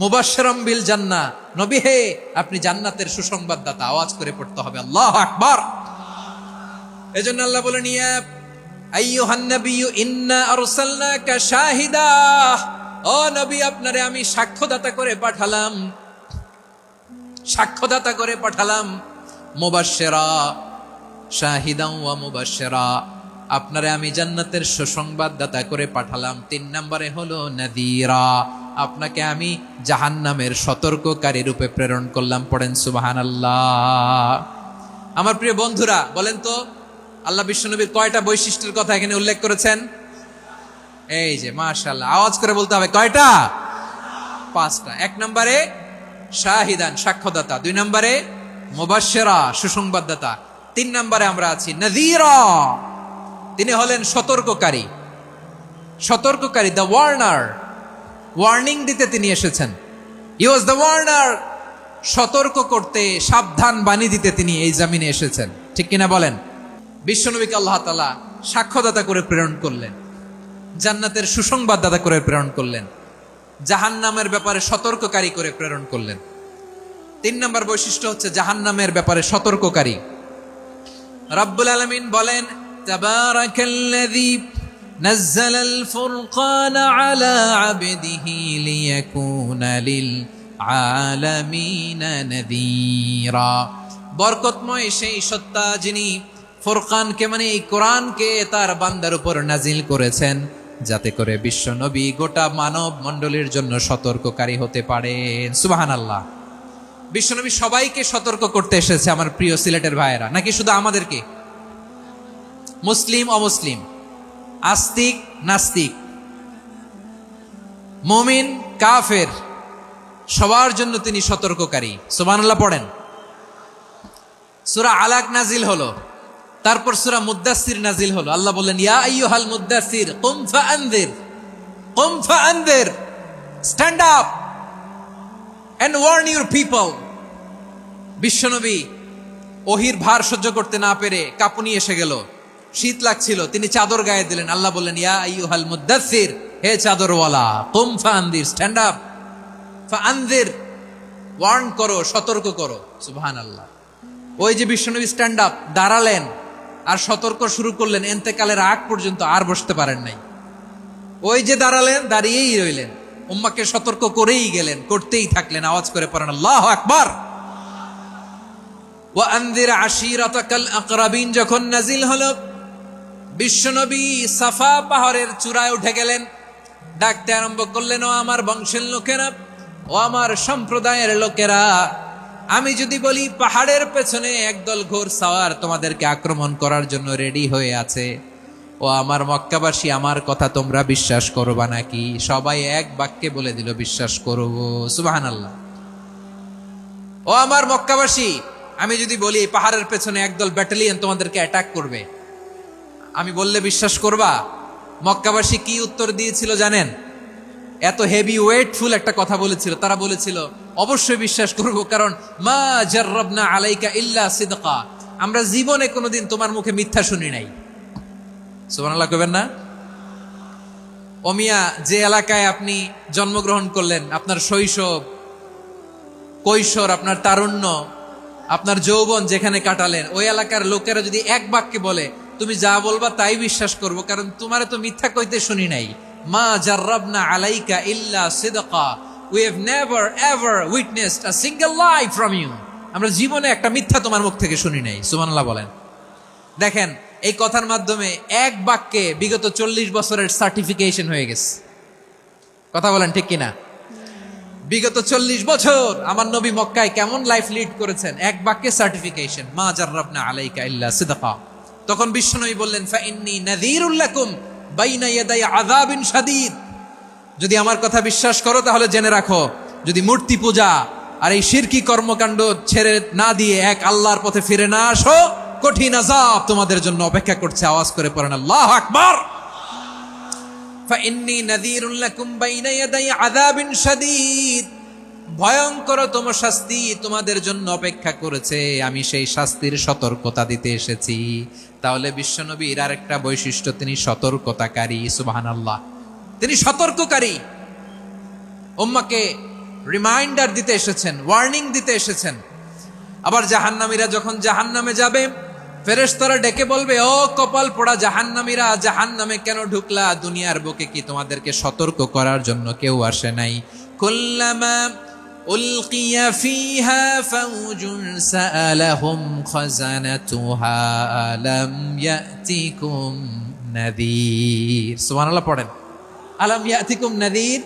মুবাশশিরাম বিল জান্নাহ। নবী হে, আপনি জান্নাতের সুসংবাদদাতা। আওয়াজ করে পড়তে হবে আল্লাহু আকবার। এজন্য আল্লাহ বলেন, ইয়া আইয়ুহান নাবিয়্যু ইন্না আরসালনাকা শাহিদা, ও নবী, আপনারে আমি সাক্ষ্যদাতা করে পাঠালাম, সাক্ষ্যদাতা করে পাঠালাম। মুবাশশিরা, শাহিদান ওয়া মুবাশশিরা, আপনারে আমি জান্নাতের সুসংবাদদাতা করে পাঠালাম। 3 নম্বরে হলো নাযীরা, আপনাকে আমি জাহান্নামের সতর্ককারী রূপে প্রেরণ করলাম। পড়েন সুবহানাল্লাহ। আমার প্রিয় বন্ধুরা, বলেন তো আল্লাহ বিশ্বনবীর কয়টা বৈশিষ্ট্যের কথা এখানে উল্লেখ করেছেন? এই যে মাশাআল্লাহ, আওয়াজ করে বলতে হবে, কয়টা? 5টা। 1 নম্বরে শাহিদান, সাক্ষ্যদাতা। 2 নম্বরে মুবাশশিরা, সুসংবাদদাতা। 3 নম্বরে আমরা আছি নাযীরা, তিনি হলেন সতর্ককারী। সতর্ককারী, দ্য ওয়ার্নার, ওয়ার্নিং দিতে তিনি এসেছেন। হি ওয়াজ দ্য ওয়ার্নার, সতর্ক করতে, সাবধান বাণী দিতে তিনি এই জমিনে এসেছেন। ঠিক কিনা বলেন? বিশ্বনবীকে আল্লাহ তাআলা সাক্ষ্যদাতা করে প্রেরণ করলেন, জান্নাতের সুসংবাদদাতা করে প্রেরণ করলেন, জাহান্নামের ব্যাপারে সতর্ককারী করে প্রেরণ করলেন। 3 নম্বর বৈশিষ্ট্য হচ্ছে জাহান্নামের ব্যাপারে সতর্ককারী। রব্বুল আলামিন বলেন, তাবারাকাল্লাযী নাযালাল ফুরকানা আলা আবদিহি লিয়াকুনা লিল আলামিনা নাযীরা। বরকতময় সেই সত্তা যিনি ফুরকানকে, মানে এই কোরআনকে তার বান্দার উপর নাজিল করেছেন, যাতে করে বিশ্ব নবী গোটা মানব মণ্ডলীর জন্য সতর্ককারী হতে পারেন। সুবহানাল্লাহ। বিশ্বনবী সবাইকে সতর্ক করতে এসেছে, আমার প্রিয় সিলেটের ভাইয়েরা, নাকি শুধু আমাদেরকে? মুসলিম অমুসলিম, আস্তিক নাস্তিক, মুমিন কাফের, সবার জন্য তিনি সতর্ককারী। সুবহানাল্লাহ পড়েন। সূরা আলাক নাজিল হলো, তারপর সূরা মুদ্দাসসির নাজিল হলো। আল্লাহ বললেন, ইয়া আইয়ুহাল মুদ্দাসসির কুম ফাআনযির, কুম ফাআনযির, stand up and warn your people. বিশ্বনবী ওহির ভার সহ্য করতে না পেরে কাঁপুনি এসে গেল, শীত লাগছিল, তিনি চাদর গায়ে দিলেন। আল্লাহ বললেন, ইয়া আইয়ুহাল মুদ্দাসসির, হে চাদরওয়ালা, কুম ফাআনযির, স্ট্যান্ড আপ, ফাআনযির, ওয়ার্ন করো, সতর্ক করো। সুবহানাল্লাহ। ওই যে বিশ্বনবী স্ট্যান্ড আপ, দাঁড়ালেন আর সতর্ক শুরু করলেন, এন্তেকালের আগ পর্যন্ত আর বসতে পারেন নাই। ওই যে দাঁড়ালেন, দাঁড়িয়েই রইলেন, উম্মাকে সতর্ক করেই গেলেন, করতেই থাকলেন। আওয়াজ করে পড়েন আল্লাহু আকবার। ওয়া আনযির আশীরাতাকাল আকরাবিন যখন নাজিল হলো, বিশ্বনবী সাফা পাহাড়ের চূড়ায় উঠে গেলেন, ডাকতে আরম্ভ করলেন, ও আমার বংশের লোকেরা, ও আমার সম্প্রদায়ের লোকেরা, আমি যদি বলি পাহাড়ের পেছনে একদল ঘোড়সাওয়ার তোমাদেরকে আক্রমণ করার জন্য রেডি হয়ে আছে, ও আমার মক্কাবাসী, আমার কথা তোমরা বিশ্বাস করবা নাকি? সবাই এক বাক্যে বলে দিল, বিশ্বাস করব। সুবহানাল্লাহ। ও আমার মক্কাবাসী, আমি যদি বলি পাহাড়ের পেছনে একদল ব্যাটালিয়ন তোমাদেরকে অ্যাটাক করবে, আমি বললে বিশ্বাস করবা? মক্কাবাসী কি উত্তর দিয়েছিল জানেন? এত হেভি ওয়েটফুল একটা কথা বলেছিল। তারা বলেছিল, অবশ্যই বিশ্বাস করব, কারণ মা জাররাবনা আলাইকা ইল্লা সিদকা, আমরা জীবনে কোনোদিন তোমার মুখে মিথ্যা শুনি নাই। সুবহানাল্লাহ কইবেন না? ও মিয়া, যে এলাকায় আপনি জন্মগ্রহণ করলেন, আপনার শৈশব, কৈশোর, আপনার তারুণ্য, আপনার যৌবন যেখানে কাটালেন, ওই এলাকার লোকেরা যদি এক বাক্যে বলে তুমি যা বলবা তাই বিশ্বাস করব, কারণ তোমারে তো মিথ্যা কইতে শুনি নাই। মা জাররাবনা আলাইকা ইল্লা সিদকা, we have never ever witnessed a single lie from you, আমরা জীবনে একটা মিথ্যা তোমার মুখ থেকে শুনি নাই। সুবহানাল্লাহ বলেন। দেখেন, এই কথার মাধ্যমে এক বাক্যে বিগত 40 বছরের সার্টিফিকেশন হয়ে গেছে। কথা বলেন ঠিক কিনা? বিগত 40 বছর আমার নবী মক্কায় কেমন লাইফ লিড করেছেন, এক বাক্যে সার্টিফিকেশন, মা জাররাবনা আলাইকা ইল্লা সিদকা। তখন বিশ্বনবী বললেন, ফাইন্নী নাযীরুল লাকুম বাইনা ইয়াদাই আযাবিন শাদীদ, যদি আমার কথা বিশ্বাস করো তাহলে জেনে রাখো, যদি মূর্তি পূজা আর এই শিরকি কর্মকাণ্ড ছেড়ে না দিয়ে এক আল্লাহর পথে ফিরে না আসো, কঠিন আযাব তোমাদের জন্য অপেক্ষা করছে। আওয়াজ করে পড়েন আল্লাহু আকবার। ফাইন্নী নাযীরুল লাকুম বাইনা ইয়াদাই আযাবিন শাদীদ, ভয়ঙ্করতম শাস্তি তোমাদের জন্য অপেক্ষা করেছে, আমি সেই শাস্তির সতর্কতা দিতে এসেছি। তাহলে বিশ্বনবীর আরেকটা বৈশিষ্ট্য, তিনি সতর্কতাকারী। সুবহানাল্লাহ। তিনি সতর্ককারী, উম্মাকে রিমাইন্ডার দিতে এসেছেন, ওয়ার্নিং দিতে এসেছেন। আবার জাহান্নামীরা যখন জাহান্নামে যাবে, ফেরেশতারা ডেকে বলবে, ও কপাল পোড়া জাহান্নামীরা, জাহান্নামে কেন ঢুকলা? দুনিয়ার বুকে কি তোমাদেরকে সতর্ক করার জন্য কেউ আসে নাই? কুল্লামা উলকিয়া ফিহা ফাউজুন সাআলাহুম খাযানাতুহা আলাম ইয়াতিকুম নাযীর। সুবহানাল্লাহ পড়েন। আলাম ইয়াতিকুম নাযীর,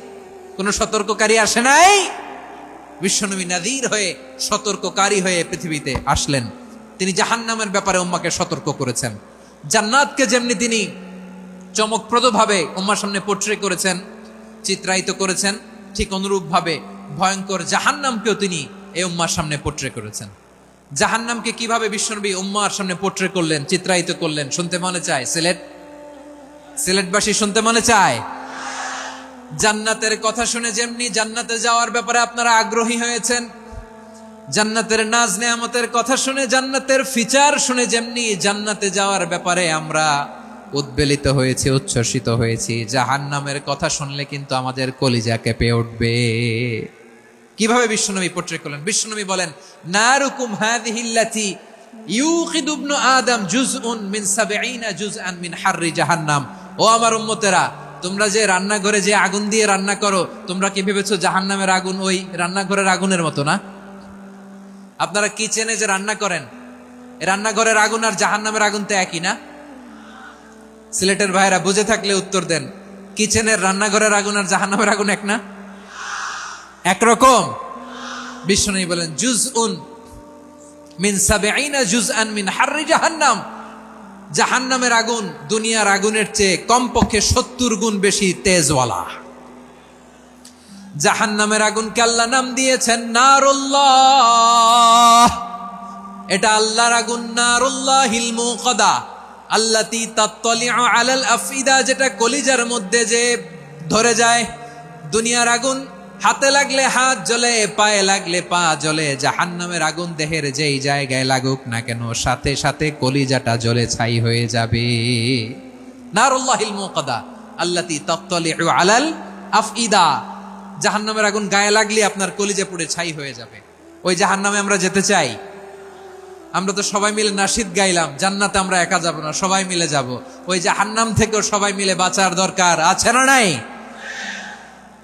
কোন সতর্ককারী আসে নাই? বিশ্বনবী নাযীর হয়ে, সতর্ককারী হয়ে পৃথিবীতে আসলেন। তিনি জাহান্নামের ব্যাপারে উম্মাকে সতর্ক করেছেন। জান্নাতকে যেমনি তিনি চমকপ্রদভাবে উম্মার সামনে পোট্রে করেছেন, চিত্রায়িত করেছেন, ঠিক অনুরূপভাবে ভয়ঙ্কর জাহান্নামকেও তিনি এই উম্মার সামনে পোট্রে করেছেন। জাহান্নামকে কিভাবে বিশ্বনবী উম্মার সামনে পোট্রে করলেন, চিত্রায়িত করলেন, শুনতে মনে চায়? সিলেটবাসী শুনতে মনে চায়? জান্নাতের কথা শুনে যেমনি জান্নাতে যাওয়ার ব্যাপারে আপনারা আগ্রহী হয়েছেন, জান্নাতের নাজ নেয়ামতের কথা শুনে, জান্নাতের ফিচার শুনে যেমনি জান্নাতে যাওয়ার ব্যাপারে আমরা উদ্বেলিত হয়েছি, উচ্ছ্বসিত হয়েছি, জাহান্নামের কথা শুনলে কিন্তু আমাদের কলিজা কেঁপে উঠবে। কিভাবে বিশ্বনবী পোট্রে করলেন? বিশ্বনবী বলেন, নারুকুম হাযিহিল্লাতী ইউকিদু ইবনু আদম জুজউন মিন ৭০ জুজআন মিন হাররি জাহান্নাম। ও আমার উম্মতেরা, তোমরা যে রান্নাঘরে যে আগুন দিয়ে রান্না করো, তোমরা কি ভেবেছো জাহান্নামের আগুন ওই রান্নাঘরের আগুনের মতো না? আপনারা কিচেনে যে রান্না করেন, রান্নাঘরের আগুন আর জাহান্নামের আগুন তো একই না? সিলেটের ভাইরা বুঝে থাকলে উত্তর দেন, কিচেনের রান্নাঘরের আগুন আর জাহান্নামের আগুন এক না? একরকম? বিশ্বনবী বলেন, জুজউন মিন ৭০ জুজআন মিন হাররি জাহান্নাম। জাহান্নামের আগুন দুনিয়ার আগুনের চেয়ে কমপক্ষে ৭০ গুণ বেশি তেজওয়ালা। জাহান্নামের আগুনকে আল্লাহ নাম দিয়েছেন নারুল্লাহ। এটা আল্লাহর আগুন, নারুল্লাহিল মুকাদা আল্লাতী তাত্তালিউ আলাল আফইদা, যেটা কলিজার মধ্যে যে ধরে যায়। দুনিয়ার আগুন হাতে লাগলে হাত জ্বলে, পায়ে লাগলে পা জ্বলে। জাহান্নামের আগুন দেহের যেই জায়গায় লাগুক না কেন, সাথে সাথে কলিজাটা জ্বলে ছাই হয়ে যাবে। নারুল্লাহিল মুকাদা আল্লাতী তাত্তালিউ আলাল আফইদা। জাহান্নামের আগুন গায়ে লাগলে আপনার কলিজা পুড়ে ছাই হয়ে যাবে। ওই জাহান্নামে আমরা যেতে চাই? আমরা তো সবাই মিলে নাশিদ গাইলাম, জান্নাতে আমরা একা যাব না, সবাই মিলে যাব। ওই জাহান্নাম থেকেও সবাই মিলে বাঁচার দরকার আছে না নাই?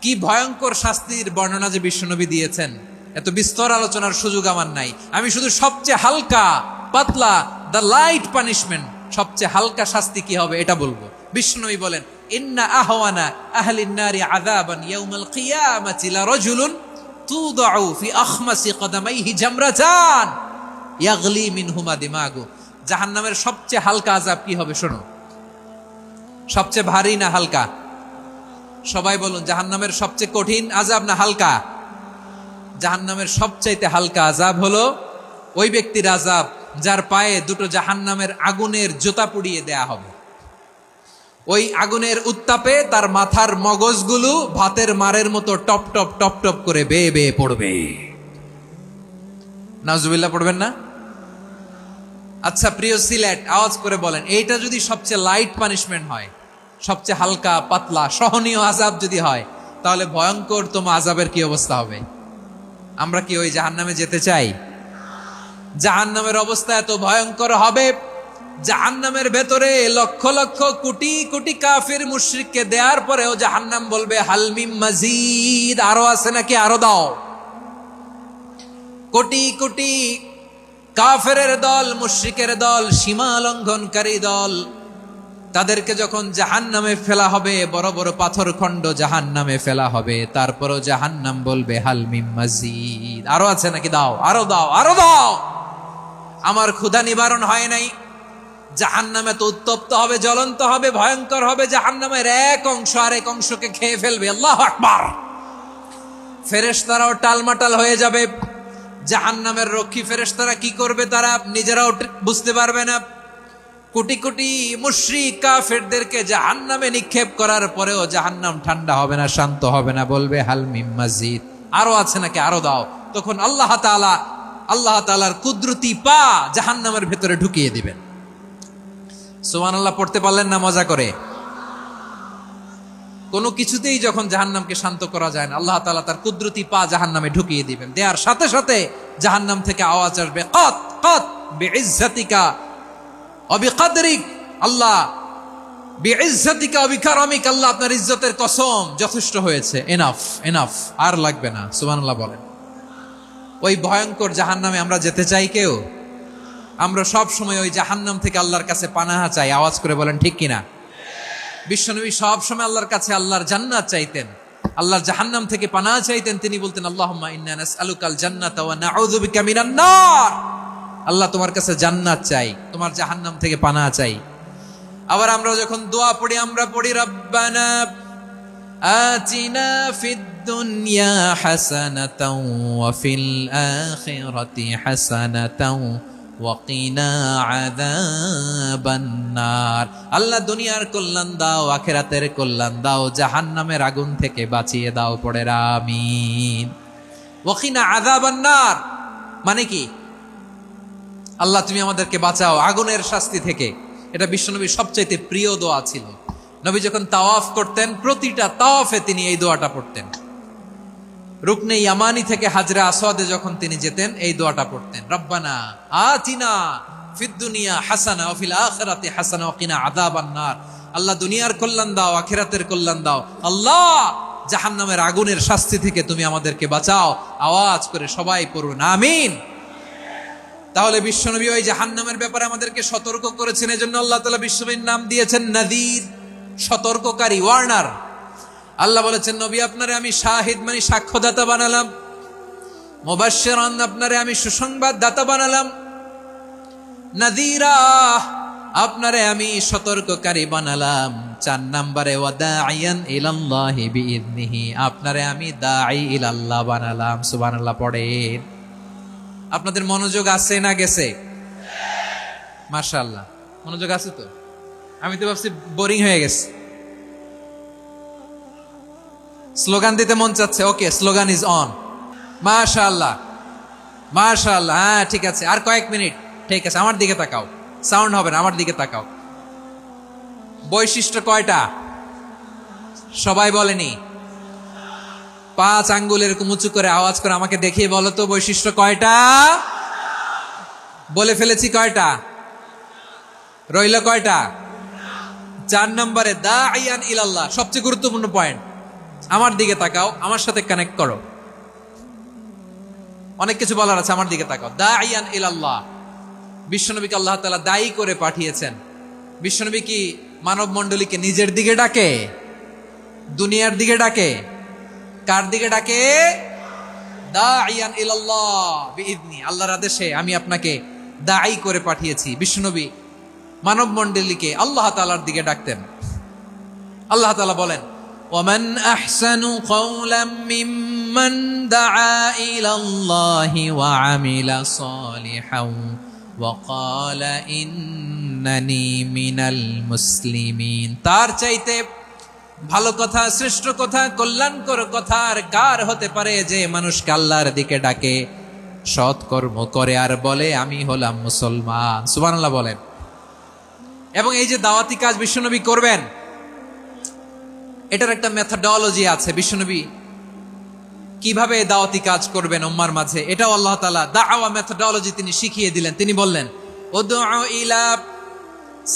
কি ভয়ঙ্কর শাস্তির বর্ণনা যে বিশ্বনবী দিয়েছেন, এত বিস্তর আলোচনার সুযোগ আমার নাই। আমি শুধু সবচেয়ে হালকা পাতলা, দ্য লাইট পানিশমেন্ট, সবচেয়ে হালকা শাস্তি কি হবে এটা বলবো। বিশ্বনবী বলেন, ইন্না আহওয়ানা আহলিন নারি আযাবান ইয়াউমাল কিয়ামাতি লারাজুলুন তুদাউ ফি আখমাসি কদামাইহি জামরাতান ইয়াগলি মিনহুমা দিমাগু। জাহান্নামের সবচেয়ে হালকা আযাব কি হবে শোনো। সবচেয়ে ভারী না হালকা? সবাই বলুন, জাহান্নামের সবচেয়ে কঠিন আযাব না হালকা? জাহান্নামের সবচাইতে হালকা আযাব হলো ওই ব্যক্তির আযাব যার পায়ে দুটো জাহান্নামের আগুনের জুতা পুড়িয়ে দেয়া হবে। ওই আগুনের উত্তাপে তার মাথার মগজগুলো ভাতের মারের মতো টপ টপ টপ টপ করে বেয়ে বেয়ে পড়বে। নাউজুবিল্লাহ পড়বেন না? আচ্ছা প্রিয় সিলেট, আওয়াজ করে বলেন, এইটা যদি সবচেয়ে লাইট পানিশমেন্ট হয়, সবচেয়ে হালকা পাতলা সহনীয় আযাব যদি হয়, তাহলে ভয়ঙ্কর তোমা আযাবের কি অবস্থা হবে? আমরা কি ওই জাহান্নামে যেতে চাই? জাহান্নামের অবস্থা এত ভয়ঙ্কর হবে, জাহান্নামের ভেতরে লক্ষ লক্ষ কোটি কোটি কাফির মুশরিককে দেওয়ার পরেও জাহান্নাম বলবে হাল মিন মাজিদ, আরো আছে নাকি, আরো দাও। কোটি কোটি কাফেরের দল, মুশরিকের দল, সীমা লঙ্ঘনকারী দল, তাদেরকে যখন জাহান্নামে ফেলা হবে, বড় বড় পাথর খণ্ড জাহান্নামে ফেলা হবে, তারপরও জাহান্নাম বলবে হাল মিন মাজিদ, আরো আছে নাকি, দাও, আরো দাও, আরো দাও। আমার ক্ষুধা নিবারণ হয় নাই। জাহান্নামে তো উত্তপ্ত হবে, জ্বলন্ত হবে, ভয়ঙ্কর হবে। জাহান্নামের এক অংশ আরেক অংশকে খেয়ে ফেলবে। আল্লাহু আকবার। ফেরেশতারাও টালমাটাল হয়ে যাবে। জাহান্নামের রক্ষী ফেরেশতারা কি করবে তারা নিজেরাও বুঝতে পারবে না। কোটি কোটি মুশরিক কাফেরদেরকে জাহান্নামে নিক্ষেপ করার পরেও জাহান্নাম ঠান্ডা হবে না, শান্ত হবে না, বলবে হাল মিন মাজিদ, আরো আছে নাকি, আরো দাও। তখন আল্লাহ তাআলার কুদরতি পা জাহান্নামের ভেতরে ঢুকিয়ে দিবেন। সুবহানাল্লাহ পড়তে পারলেন না মজা করে? কোনো কিছুতেই যখন জাহান্নামকে শান্ত করা যায় না, আল্লাহ তাআলা তার কুদরতি পা জাহান্নামে ঢুকিয়ে দিবেন। দেয়ার সাথে সাথে জাহান্নাম থেকে আওয়াজ আসবে, কাত কাত বিইজ্জাতিকা ওয়া বিকদরিক। আল্লাহ বিইজ্জাতিকা ওয়া বিকারামিক, আল্লাহ আপনার ইজ্জতের কসম, যথেষ্ট হয়েছে, এনাফ এনাফ, আর লাগবে না। সুবহানাল্লাহ বলেন। ওই ভয়ঙ্কর জাহান্নামে আমরা যেতে চাই কেউ? আমরা সব সময় ওই জাহান্নাম থেকে আল্লাহর কাছে পানাহা চাই। আওয়াজ করে বলেন ঠিক কিনা? বিশ্বনবী সব সময় আল্লাহর কাছে আল্লাহর জান্নাত চাইতেন, আল্লাহর জাহান্নাম থেকে পানাহা চাইতেন। তিনি বলতেন, আল্লাহুম্মা ইন্না নাসআলুকাল জান্নাতা ওয়া নাউযু বিকা মিনান নার। আল্লাহ তোমার কাছে জান্নাত চাই, তোমার জাহান্নাম থেকে পানাহ চাই। আবার আমরা যখন দোয়া পড়ি আমরা পড়ি রব্বানা আতিনা ফিদ দুনিয়া হাসানাতাও ওয়া ফিল আখিরাতি হাসানাতাও ওয়া কিনা আযাবান নার। আল্লাহ দুনিয়ার কল্যাণ দাও, আখিরাতের কল্যাণ দাও, জাহান্নামের আগুন থেকে বাঁচিয়ে দাও, পড়ে আমিন। ওয়া কিনা আযাবান নার মানে কি? আল্লাহ তুমি আমাদেরকে বাঁচাও আগুনের শাস্তি থেকে। এটা বিশ্বনবীর সবচাইতে প্রিয় দোয়া ছিল। নবী যখন তাওয়াফ করতেন প্রতিটা তাওয়াফে তিনি এই দোয়াটা পড়তেন। রুকনে ইয়ামানি থেকে হাজরে আসওয়াদে যখন তিনি যেতেন এই দোয়াটা পড়তেন, রব্বানা আতিনা ফিদ দুনিয়া হাসানা ওয়া ফিল আখিরাতি হাসানা ওয়া কিনা আযাবান নার। আল্লাহ দুনিয়ার কল্যাণ দাও, আখিরাতের কল্যাণ দাও। আল্লাহ জাহান্নামের আগুনের শাস্তি থেকে তুমি আমাদেরকে বাঁচাও। আওয়াজ করে সবাই পড়ুন আমিন। তাহলে বিশ্বনবী ওই জাহান্নামের ব্যাপারে আমাদেরকে সতর্ক করেছেন, এজন্য আল্লাহ তাআলা বিশ্বনবীর নাম দিয়েছেন নাযীর, সতর্ককারী, ওয়ার্নার। আল্লাহ বলেছেন নবী আপনারে আমি শাহিদ মানে সাক্ষ্যদাতা বানালাম, মুবাশশিরান আপনারে আমি সুসংবাদ দাতা বানালাম, নাযীরা আপনারে আমি সতর্ককারী বানালাম। 4 নম্বরে ওয়াদাইয়ান ইলাল্লাহি বিইذনিহি আপনারে আমি দাঈ ইলাল্লাহ বানালাম। সুবহানাল্লাহ পড়েন। আপনাদের মনোযোগ আছে না গেছে? মাশাআল্লাহ মনোযোগ আছে তো। আমি তো ভাবছি বোরিং হয়ে গেছে। স্লোগান দিতে মন চাচ্ছে। ওকে, স্লোগান ইজ অন। মাশাআল্লাহ মাশাআল্লাহ। হ্যাঁ ঠিক আছে, আর কয়েক মিনিট। ঠিক আছে, আমার দিকে তাকাও, সাউন্ড হবে না, আমার দিকে তাকাও। বৈশিষ্ট্য কয়টা সবাই বলেনি? 5 আঙ্গুল এরকম উঁচু করে আওয়াজ করে আমাকে দেখিয়ে বলো তো বৈশিষ্ট্য কয়টা? বলে ফেলেছি কয়টা? রইল কয়টা? 4 নম্বরে দাঈয়ান ইলাল্লাহ, সবচেয়ে গুরুত্বপূর্ণ পয়েন্ট। আমার দিকে তাকাও, আমার সাথে কানেক্ট করো। অনেক কিছু বলার আছে, আমার দিকে তাকাও। দাঈয়ান ইলাল্লাহ, বিশ্বনবীকে আল্লাহ তাআলা দায়ী করে পাঠিয়েছেন। বিশ্বনবী কি মানব মণ্ডলীকে নিজের দিকে ডাকে? দুনিয়ার দিকে ডাকে? কার দিকে ডাকে? দাঈয়ান ইলাল্লাহ বিইذনি, আল্লাহর আদেশে আমি আপনাকে দায়ী করে পাঠিয়েছি। বিশ্বনবী মানব মণ্ডলীকে আল্লাহ তাআলার দিকে ডাকতেন। আল্লাহ তাআলা বলেন ওয়ামান আহসানু কওলাম মিম্মান দাআ ইলাল্লাহি ওয়া আমিলা সালিহান ওয়া ক্বালা ইন্নানি মিনাল মুসলিমিন। তার চাইতে ভালো কথা, শ্রেষ্ঠ কথা, কল্যাণকর কথা আর কার হতে পারে যে মানুষকে আল্লাহর দিকে ডাকে, সৎকর্ম করে আর বলে আমি হলাম মুসলমান। সুবহানাল্লাহ বলেন। এবং এই যে দাওয়াতি কাজ বিশ্বনবী করবেন, এটার একটা মেথডোলজি আছে। বিশ্বনবী কিভাবে দাওয়াতি কাজ করবেন উম্মার মাঝে, এটাও আল্লাহ তাআলা দাওয়া মেথডোলজি তিনি শিখিয়ে দিলেন। তিনি বললেন উদউ ইলা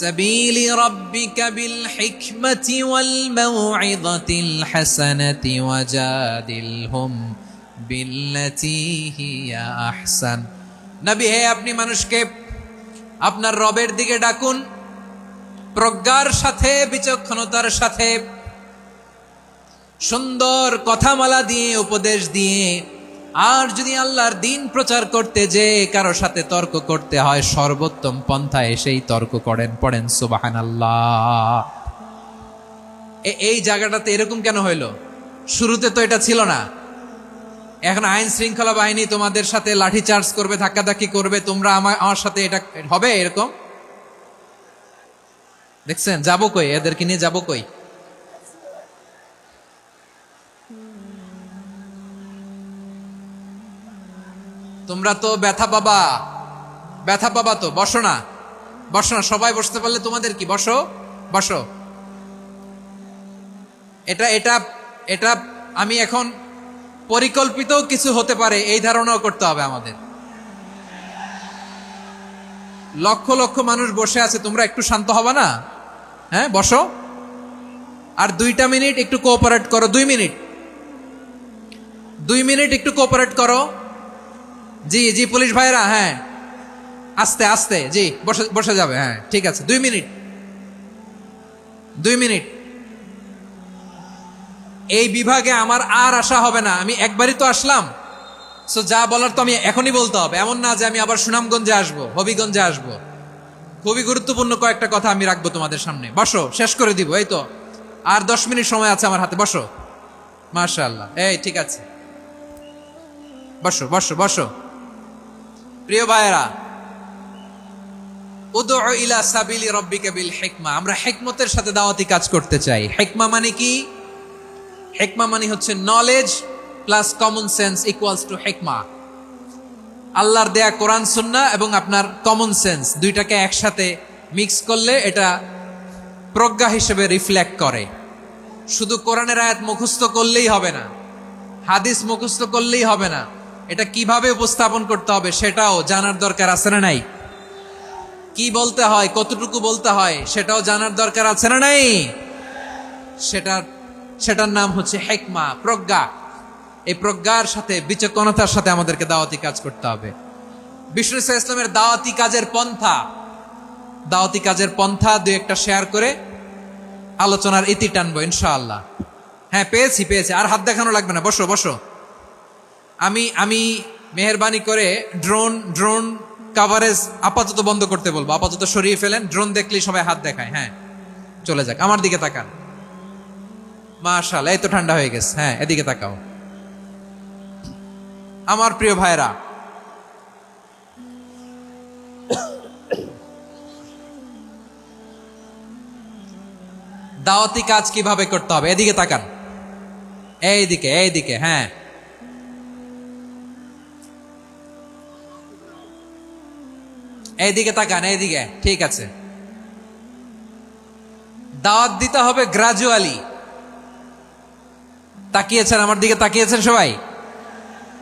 সাবিলি রাব্বিকা বিল হিকমাতি ওয়াল মাউইযাতিল হাসানাতি ওয়াজাদিলহুম বিল্লাতী হিয়া আহসান। নবী হে, আপনি মানুষকে আপনার রবের দিকে ডাকুন প্রজ্ঞার সাথে, বিচক্ষণতার সাথে, সুন্দর কথামালা দিয়ে, উপদেশ দিয়ে। আর যদি আল্লাহর দিন প্রচার করতে যে কারো সাথে তর্ক করতে হয়, সর্বোত্তম পন্থায় সেই তর্ক করেন। পড়েন সুবহানাল্লাহ। এই জায়গাটাতে এরকম কেন হইল? শুরুতে তো এটা ছিল না। এখন আইন শৃঙ্খলা বাহিনী তোমাদের সাথে লাঠি চার্জ করবে, ধাক্কাধাক্কি করবে, তোমরা আমার সাথে এটা হবে এরকম? দেখছেন যাবো কই? এদেরকে নিয়ে যাবো কই? তোমরা তো ব্যথা পাবা, ব্যথা পাবা তো। বসো না, বসো না, সবাই বসতে পারলে তোমাদের কি? বসো বসো। এটা এটা এটা আমি এখন পরিকল্পিত কিছু হতে পারে এই ধারণাও করতে হবে আমাদের। লক্ষ লক্ষ মানুষ বসে আছে, তোমরা একটু শান্ত হবে না? হ্যাঁ বসো। আর 2টা মিনিট একটু কোঅপারেট করো। 2 মিনিট, 2 মিনিট একটু কোঅপারেট করো। জি জি পুলিশ ভাইরা, হ্যাঁ আস্তে আস্তে, জি বসে বসে যাবে। হ্যাঁ ঠিক আছে, 2 মিনিট, 2 মিনিট। এই বিভাগে আমার আর আসা হবে না, আমি একবারই তো আসলাম। সো যা বলার তো আমি এখনই বলতে হবে, এমন না যে আমি আবার সুনামগঞ্জে আসবো, হবিগঞ্জে আসবো। খুবই গুরুত্বপূর্ণ কয়েকটা কথা আমি রাখবো তোমাদের সামনে। বসো, শেষ করে দিব। এই তো আর 10 মিনিট সময় আছে আমার হাতে। বসো। মাশাআল্লাহ, এই ঠিক আছে, বসো বসো বসো। প্রিয় ভাইয়েরা, উদউ ইলা সাবিলি রাব্বিকা বিল হিকমা, আমরা হিকমতের সাথে দাওয়াতি কাজ করতে চাই। হিকমা মানে কি? হিকমা মানে হচ্ছে knowledge plus common sense equals to হিকমা। আল্লাহর দেয়া কোরআন সুন্নাহ এবং আপনার কমন সেন্স দুইটাকে একসাথে মিক্স করলে এটা প্রজ্ঞা হিসেবে রিফ্লেক্ট করে। শুধু কোরআনের আয়াত মুখস্থ করলেই হবে না, হাদিস মুখস্থ করলেই হবে না, এটা কিভাবে উপস্থাপন করতে হবে সেটাও জানার দরকার আছে না নাই? কি বলতে হয়, কতটুকু বলতে হয় সেটাও জানার দরকার আছে না নাই? সেটার নাম হচ্ছে হিকমা, প্রজ্ঞা। এই প্রজ্ঞার সাথে বিচক্ষণতার সাথে আমাদেরকে দাওয়াতি কাজ করতে হবে। বিষ্ণু ইসলামের দাওয়াতি কাজের পন্থা দুই একটা শেয়ার করে আলোচনার ইতি টানবো ইনশাআল্লাহ। হ্যাঁ, পেয়েছি। আর হাত দেখানো লাগবে না, বসো বসো। আমি মেহেরবানি করে ড্রোন কাভারেজ আপাতত বন্ধ করতে বলবো, আপাতত সরিয়ে ফেলেন। ড্রোন দেখলেই সবাই হাত দেখায়। হ্যাঁ, চলে যাক, আমার দিকে তাকান। মাশাআল্লাহ, এই তো ঠান্ডা হয়ে গেছে। হ্যাঁ, এদিকে তাকাও। আমার প্রিয় ভাইরা, দাওয়াতি কাজ কিভাবে করতে হবে এদিকে তাকান। এইদিকে। হ্যাঁ, এইদিকে তাকান, এইদিকে। ঠিক আছে। দাওয়াত দিতে হবে গ্রাজুয়ালি। তাকিয়েছেন আমার দিকে, তাকিয়েছেন সবাই?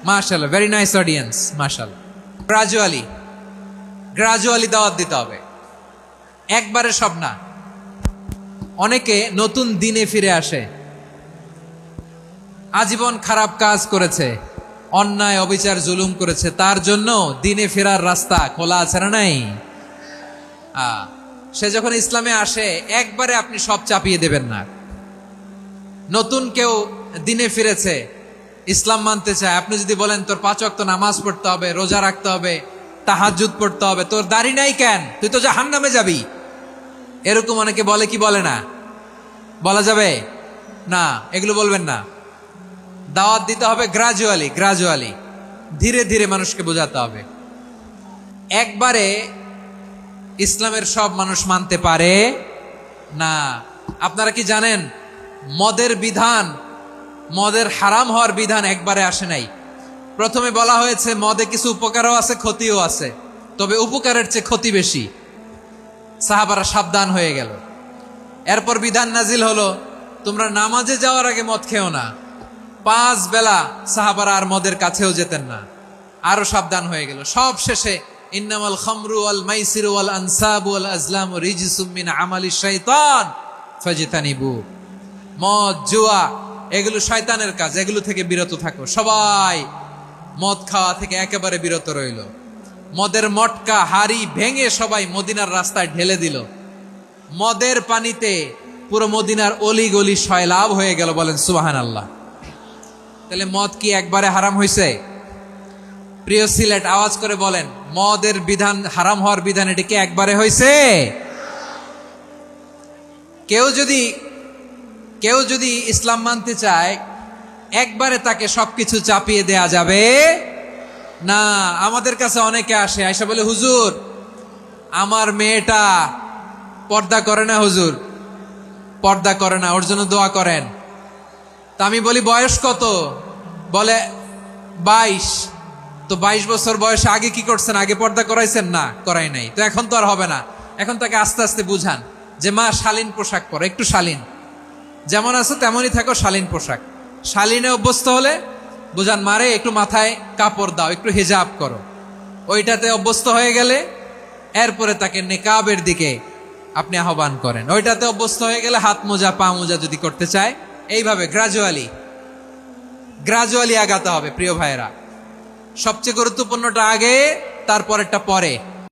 মাশাআল্লাহ, ভেরি নাইস অডিয়েন্স, মাশাআল্লাহ। গ্রাজুয়ালি দাওয়াত দিতে হবে, একবারে সব না। অনেকে নতুন দিনে ফিরে আসে, আজীবন খারাপ কাজ করেছে, অন্যায় অবিচার জুলুম করেছে, তার জন্য দিনে ফেরার রাস্তা খোলা আছে না নাই? সে যখন ইসলামে আসে একবারে আপনি সব চাপিয়ে দেবেন না। নতুন কেউ দিনে ফিরেছে, ইসলাম মানতে চায়, আপনি যদি বলেন তোর 5 ওয়াক্ত নামাজ পড়তে হবে, রোজা রাখতে হবে, তাহাজ্জুদ পড়তে হবে, তোর দাড়ি নাই কেন, তুই তো জাহান্নামে যাবি, এরকম অনেকে বলে কি বলে না? বলা যাবে না, এগুলো বলবেন না। দাওয়াত দিতে হবে গ্রাজুয়ালি, ধীরে ধীরে মানুষকে বোঝাতে হবে। একবারে ইসলামের সব মানুষ মানতে পারে না। আপনারা কি জানেন মদের হারাম হওয়ার বিধান একবারে আসে নাই। প্রথমে বলা হয়েছে মদে কিছু উপকারও আছে, ক্ষতিও আছে, তবে উপকারের চেয়ে ক্ষতি বেশি। সাহাবারা সাবধান হয়ে গেল। এরপর বিধান নাজিল হলো, তোমরা নামাজে যাওয়ার আগে মদ খেও না। 5 বেলা সাহাবারা আর মদের কাছেও যেতেন না, আরো সাবধান হয়ে গেল। সব শেষে ইন্নামাল খামরু ওয়াল মাইসিরু ওয়াল আনসাবু ওয়াল আজলামু রিজসুম মিন আমালিশ শাইতান ফাজতানিবু। মদ, জুয়া এগুলো শয়তানের কাজ, এগুলো থেকে বিরত থাকো। সবাই মদ খাওয়া থেকে একেবারে বিরত রইল। মদের মটকা হাড়ি ভেঙে সবাই মদিনার রাস্তায় ঢেলে দিল। মদের পানিতে পুরো মদিনার অলি গলি সয়লাভ হয়ে গেল। বলেন সুবহানাল্লাহ। তাহলে মদ কি একবারে হারাম হয়েছে? প্রিয় সিলেট, আওয়াজ করে বলেন, মদের বিধান, হারাম হওয়ার বিধান এটা কি একবারে হয়েছে? কেউ যদি ইসলাম মানতে চায় একবারে তাকে সবকিছু চাপিয়ে দেয়া যাবে না। আমাদের কাছে অনেকে আসে, আয়সা বলে, হুজুর আমার মেয়েটা পর্দা করে না, হুজুর পর্দা করে না, ওর জন্য দোয়া করেন। তা আমি বলি বয়স কত? বলে 22। তো 22 বছর বয়সে আগে কি করছেন? আগে পর্দা করাইছেন? না, করাই নাই। তো এখন তো আর হবে না। এখন তাকে আস্তে আস্তে বুঝান যে মা শালীন পোশাক পরো, একটু শালীন, যেমন আছো তেমনই থাকো, শালীন পোশাক। শালীনে অভ্যস্ত হলে বুঝান, মারে একটু মাথায় কাপড় দাও, একটু হিজাব করো। ওইটাতে অভ্যস্ত হয়ে গেলে এরপরে তাকে নেকাবের দিকে আপনি আহ্বান করেন। ওইটাতে অভ্যস্ত হয়ে গেলে হাত মোজা, পা মোজা যদি করতে চায়, এইভাবে গ্রাজুয়ালি আগাতে হবে। প্রিয় ভাইয়েরা, সবচেয়ে গুরুত্বপূর্ণটা আগে, তারপরেরটা পরে।